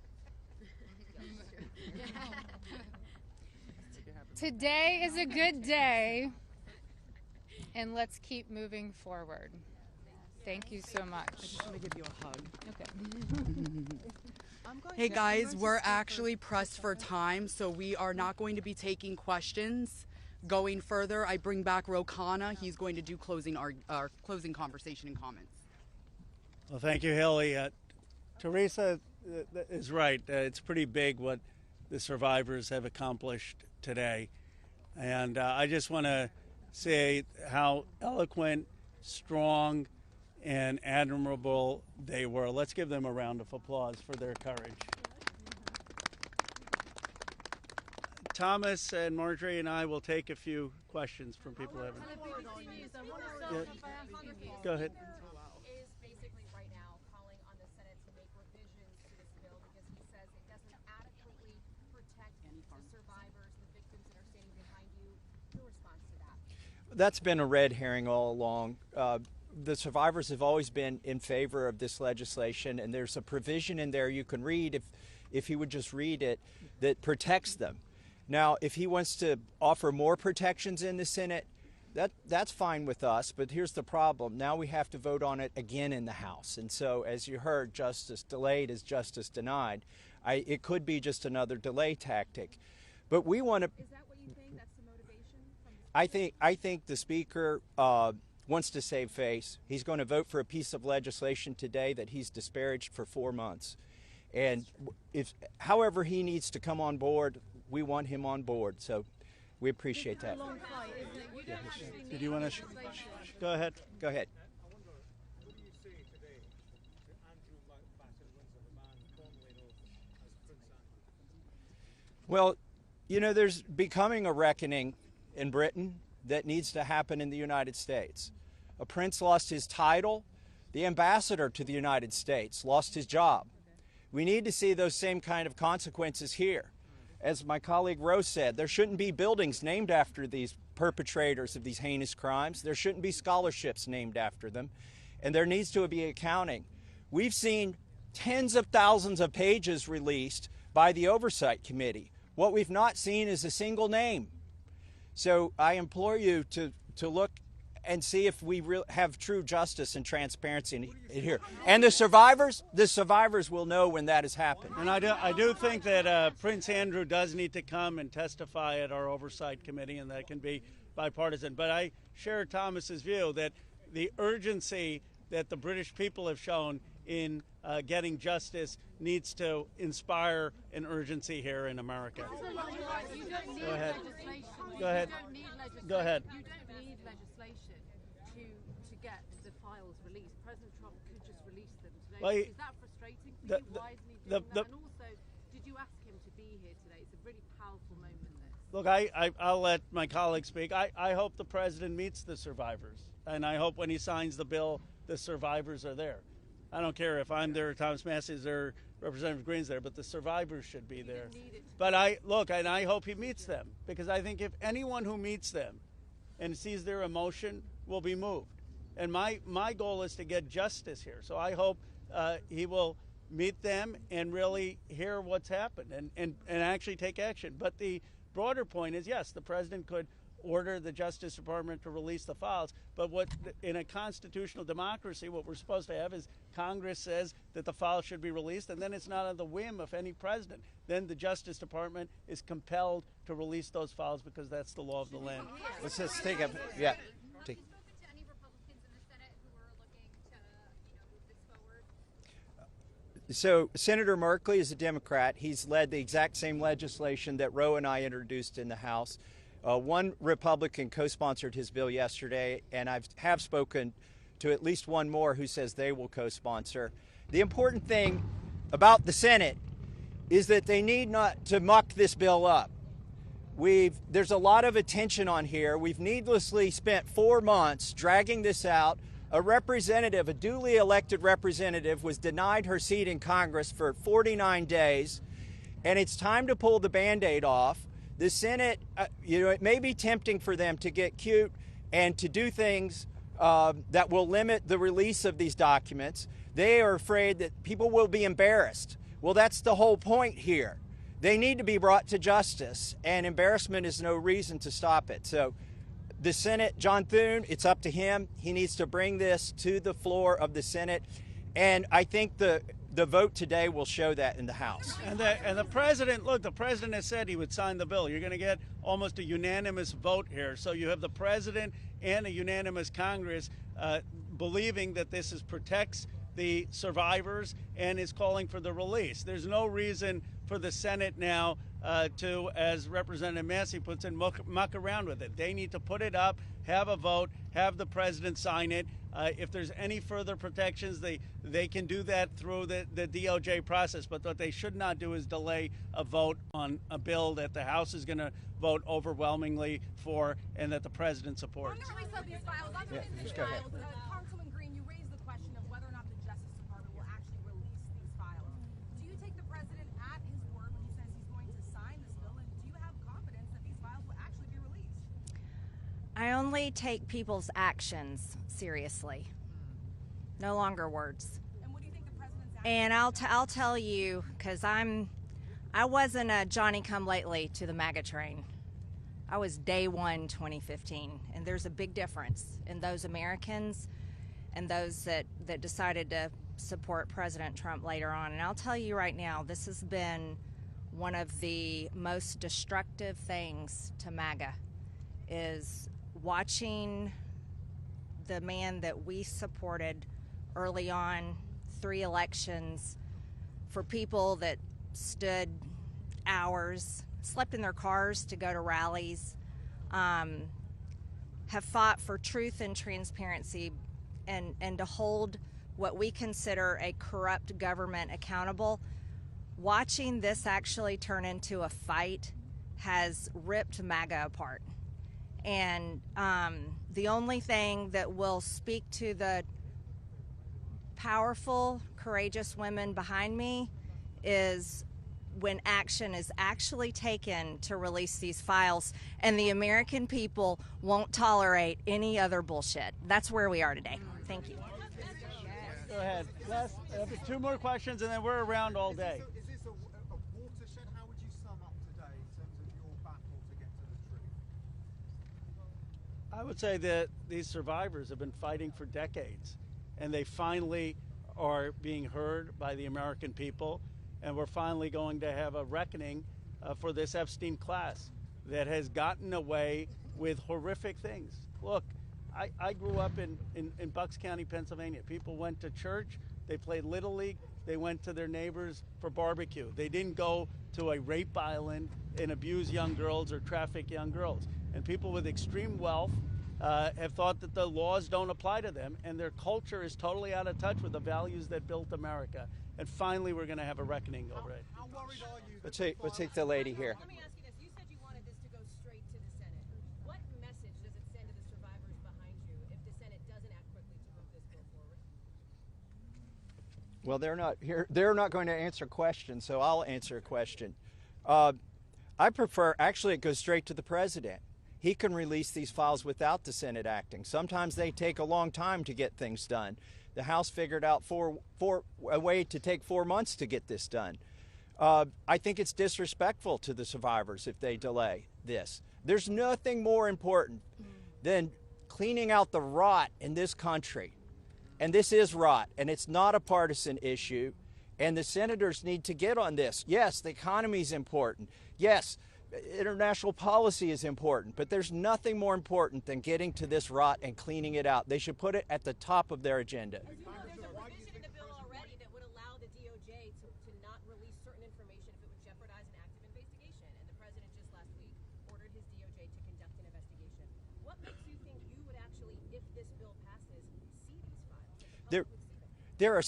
Today is a good day, and let's keep moving forward. Thank you so much. I just want to give you a hug. Okay. Hey guys, we're actually pressed for time, so we are not going to be taking questions. Going further, I bring back Rokana. He's going to do our closing conversation and comments. Well, thank you, Haley. Teresa is right. It's pretty big what the survivors have accomplished today. And I just want to say how eloquent, strong, and admirable they were. Let's give them a round of applause for their courage. Thomas and Marjorie and I will take a few questions from people who haven't. Yeah. Go ahead. Is basically right now calling on the Senate to make revisions to this bill because he says it doesn't adequately protect the survivors, the victims that are standing behind you. Your response to that? That's been a red herring all along. The survivors have always been in favor of this legislation, and there's a provision in there you can read if he would just read it that protects them. Now, if he wants to offer more protections in the Senate, that's fine with us, but here's the problem. Now we have to vote on it again in the House. And so, as you heard, justice delayed is justice denied. It could be just another delay tactic. But we want to... Is that what you think? That's the motivation from the I think the Speaker wants to save face. He's going to vote for a piece of legislation today that he's disparaged for 4 months. And however he needs to come on board, we want him on board. So we appreciate that. Did you want to? Go ahead. Go ahead. Well, you know, there's becoming a reckoning in Britain that needs to happen in the United States. A prince lost his title. The ambassador to the United States lost his job. We need to see those same kind of consequences here. As my colleague Rose said, there shouldn't be buildings named after these perpetrators of these heinous crimes. There shouldn't be scholarships named after them. And there needs to be accounting. We've seen tens of thousands of pages released by the Oversight Committee. What we've not seen is a single name. So I implore you to look and see if we have true justice and transparency in here. And the survivors will know when that has happened. And I do think that Prince Andrew does need to come and testify at our Oversight Committee, and that can be bipartisan. But I share Thomas's view that the urgency that the British people have shown in getting justice needs to inspire an urgency here in America. Go ahead. Go ahead. Go ahead. You don't need legislation to get the files released. President Trump could just release them today. Well, Is that frustrating for you? Why isn't he doing that? And also, did you ask him to be here today? It's a really powerful moment, this. Look, I'll let my colleagues speak. I hope the president meets the survivors, and I hope when he signs the bill, the survivors are there. I don't care if I'm there, Thomas Massey is there, Representative Greene's there, but the survivors should be there. But I hope he meets them, because I think if anyone who meets them and sees their emotion will be moved. And my goal is to get justice here. So I hope he will meet them and really hear what's happened and actually take action. But the broader point is, yes, the president could order the Justice Department to release the files, but in a constitutional democracy, what we're supposed to have is Congress says that the files should be released, and then it's not on the whim of any president. Then the Justice Department is compelled to release those files because that's the law of the land. Let's just take a yeah. Take. So Senator Merkley is a Democrat. He's led the exact same legislation that Roe and I introduced in the House. One Republican co-sponsored his bill yesterday, and I have spoken to at least one more who says they will co-sponsor. The important thing about the Senate is that they need not to muck this bill up. There's a lot of attention on here. We've needlessly spent 4 months dragging this out. A duly elected representative, was denied her seat in Congress for 49 days, and it's time to pull the Band-Aid off. The Senate, it may be tempting for them to get cute and to do things that will limit the release of these documents. They are afraid that people will be embarrassed. Well, that's the whole point here. They need to be brought to justice, and embarrassment is no reason to stop it. So the Senate, John Thune, it's up to him. He needs to bring this to the floor of the Senate, and I think the vote today will show that in the House. And the president, look, the president has said he would sign the bill. You're going to get almost a unanimous vote here. So you have the president and a unanimous Congress believing that this protects the survivors and is calling for the release. There's no reason for the Senate now to, as Representative Massey puts it, muck around with it. They need to put it up, have a vote, have the president sign it. If there's any further protections, they can do that through the DOJ process. But what they should not do is delay a vote on a bill that the House is going to vote overwhelmingly for and that the president supports. Yeah, just go ahead. Congresswoman Greene, you raised the question of whether or not the Justice Department will actually release these files. Do you take the president at his word when he says he's going to sign this bill, and do you have confidence that these files will actually be released? I only take people's actions seriously, no longer words. And what do you think the president's And I'll tell you, because I wasn't a Johnny-come-lately to the MAGA train. I was day one 2015, and there's a big difference in those Americans and those that decided to support President Trump later on. And I'll tell you right now, this has been one of the most destructive things to MAGA, is watching the man that we supported early on, 3 elections, for people that stood hours, slept in their cars to go to rallies, have fought for truth and transparency and to hold what we consider a corrupt government accountable. Watching this actually turn into a fight has ripped MAGA apart. And the only thing that will speak to the powerful, courageous women behind me is when action is actually taken to release these files, and the American people won't tolerate any other bullshit. That's where we are today. Thank you. Go ahead. Les, 2 more questions, and then we're around all day. Is this a watershed? How would you sum up today in terms of your battle to get to the truth? I would say that these survivors have been fighting for decades, and they finally are being heard by the American people, and we're finally going to have a reckoning for this Epstein class that has gotten away with horrific things. Look, I grew up in Bucks County, Pennsylvania. People went to church, they played Little League, they went to their neighbors for barbecue. They didn't go to a rape island and abuse young girls or traffic young girls. And people with extreme wealth have thought that the laws don't apply to them, and their culture is totally out of touch with the values that built America. And finally, we're going to have a reckoning over it. How worried are you? Let's take the lady here. Let me ask you this. You said you wanted this to go straight to the Senate. What message does it send to the survivors behind you if the Senate doesn't act quickly to move this bill forward? Well, they're not here. They're not going to answer questions, so I'll answer a question. I prefer, actually, it goes straight to the president. He can release these files without the Senate acting. Sometimes they take a long time to get things done. The House figured out a way to take 4 months to get this done. I think it's disrespectful to the survivors if they delay this. There's nothing more important than cleaning out the rot in this country. And this is rot, and it's not a partisan issue. And the senators need to get on this. Yes, the economy is important. Yes, international policy is important, but there's nothing more important than getting to this rot and cleaning it out. They should put it at the top of their agenda. There's a provision in the bill already that would allow the DOJ to not release certain information if it would jeopardize an active investigation, and the president just last week ordered his DOJ to conduct an investigation. What makes you think you would actually, if this bill passes, see these files? There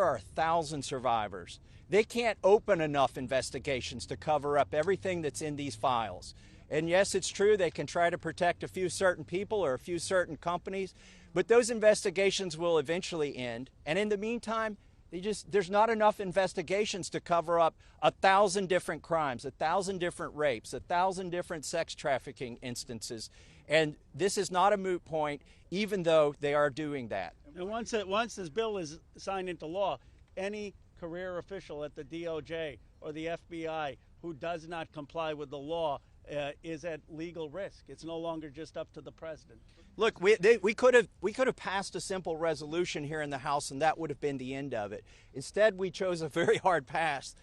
are 1,000 survivors. They can't open enough investigations to cover up everything that's in these files. And yes, it's true they can try to protect a few certain people or a few certain companies, but those investigations will eventually end. And in the meantime, there's not enough investigations to cover up 1,000 different crimes, 1,000 different rapes, 1,000 different sex trafficking instances. And this is not a moot point, even though they are doing that. And once this bill is signed into law, any career official at the DOJ or the FBI who does not comply with the law is at legal risk. It's no longer just up to the president. Look, we could have passed a simple resolution here in the House, and that would have been the end of it. Instead, we chose a very hard path,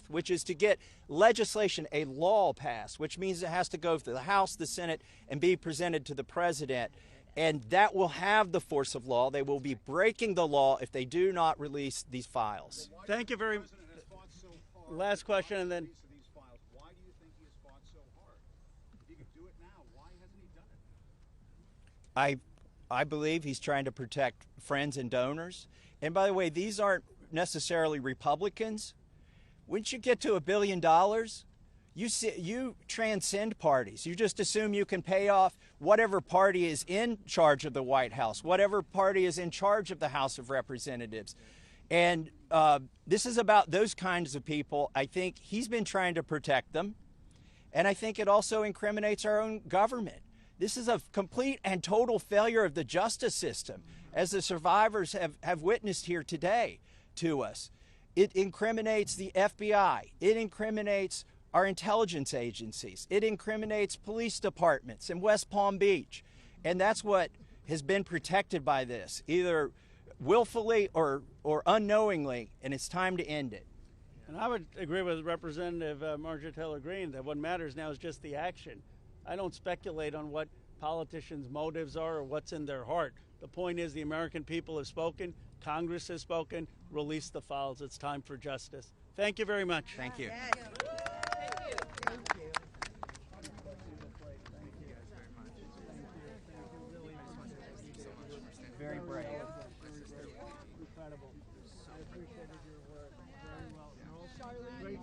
which is to get legislation, a law passed, which means it has to go to the House, the Senate, and be presented to the president. And that will have the force of law. They will be breaking the law if they do not release these files. Thank you very much. Last question, and then. Why do you think he has fought so hard? If he could do it now, why hasn't he done it? I believe he's trying to protect friends and donors. And by the way, these aren't necessarily Republicans. Once you get to $1 billion, you transcend parties. You just assume you can pay off whatever party is in charge of the White House, whatever party is in charge of the House of Representatives. And this is about those kinds of people. I think he's been trying to protect them. And I think it also incriminates our own government. This is a complete and total failure of the justice system, as the survivors have witnessed here today to us. It incriminates the FBI. It incriminates our intelligence agencies. It incriminates police departments in West Palm Beach. And that's what has been protected by this, either willfully or unknowingly, and it's time to end it. And I would agree with Representative Marjorie Taylor Greene that what matters now is just the action. I don't speculate on what politicians' motives are or what's in their heart. The point is the American people have spoken, Congress has spoken, release the files. It's time for justice. Thank you very much. Thank you. Very brave. Incredible. I appreciated your work very well. Great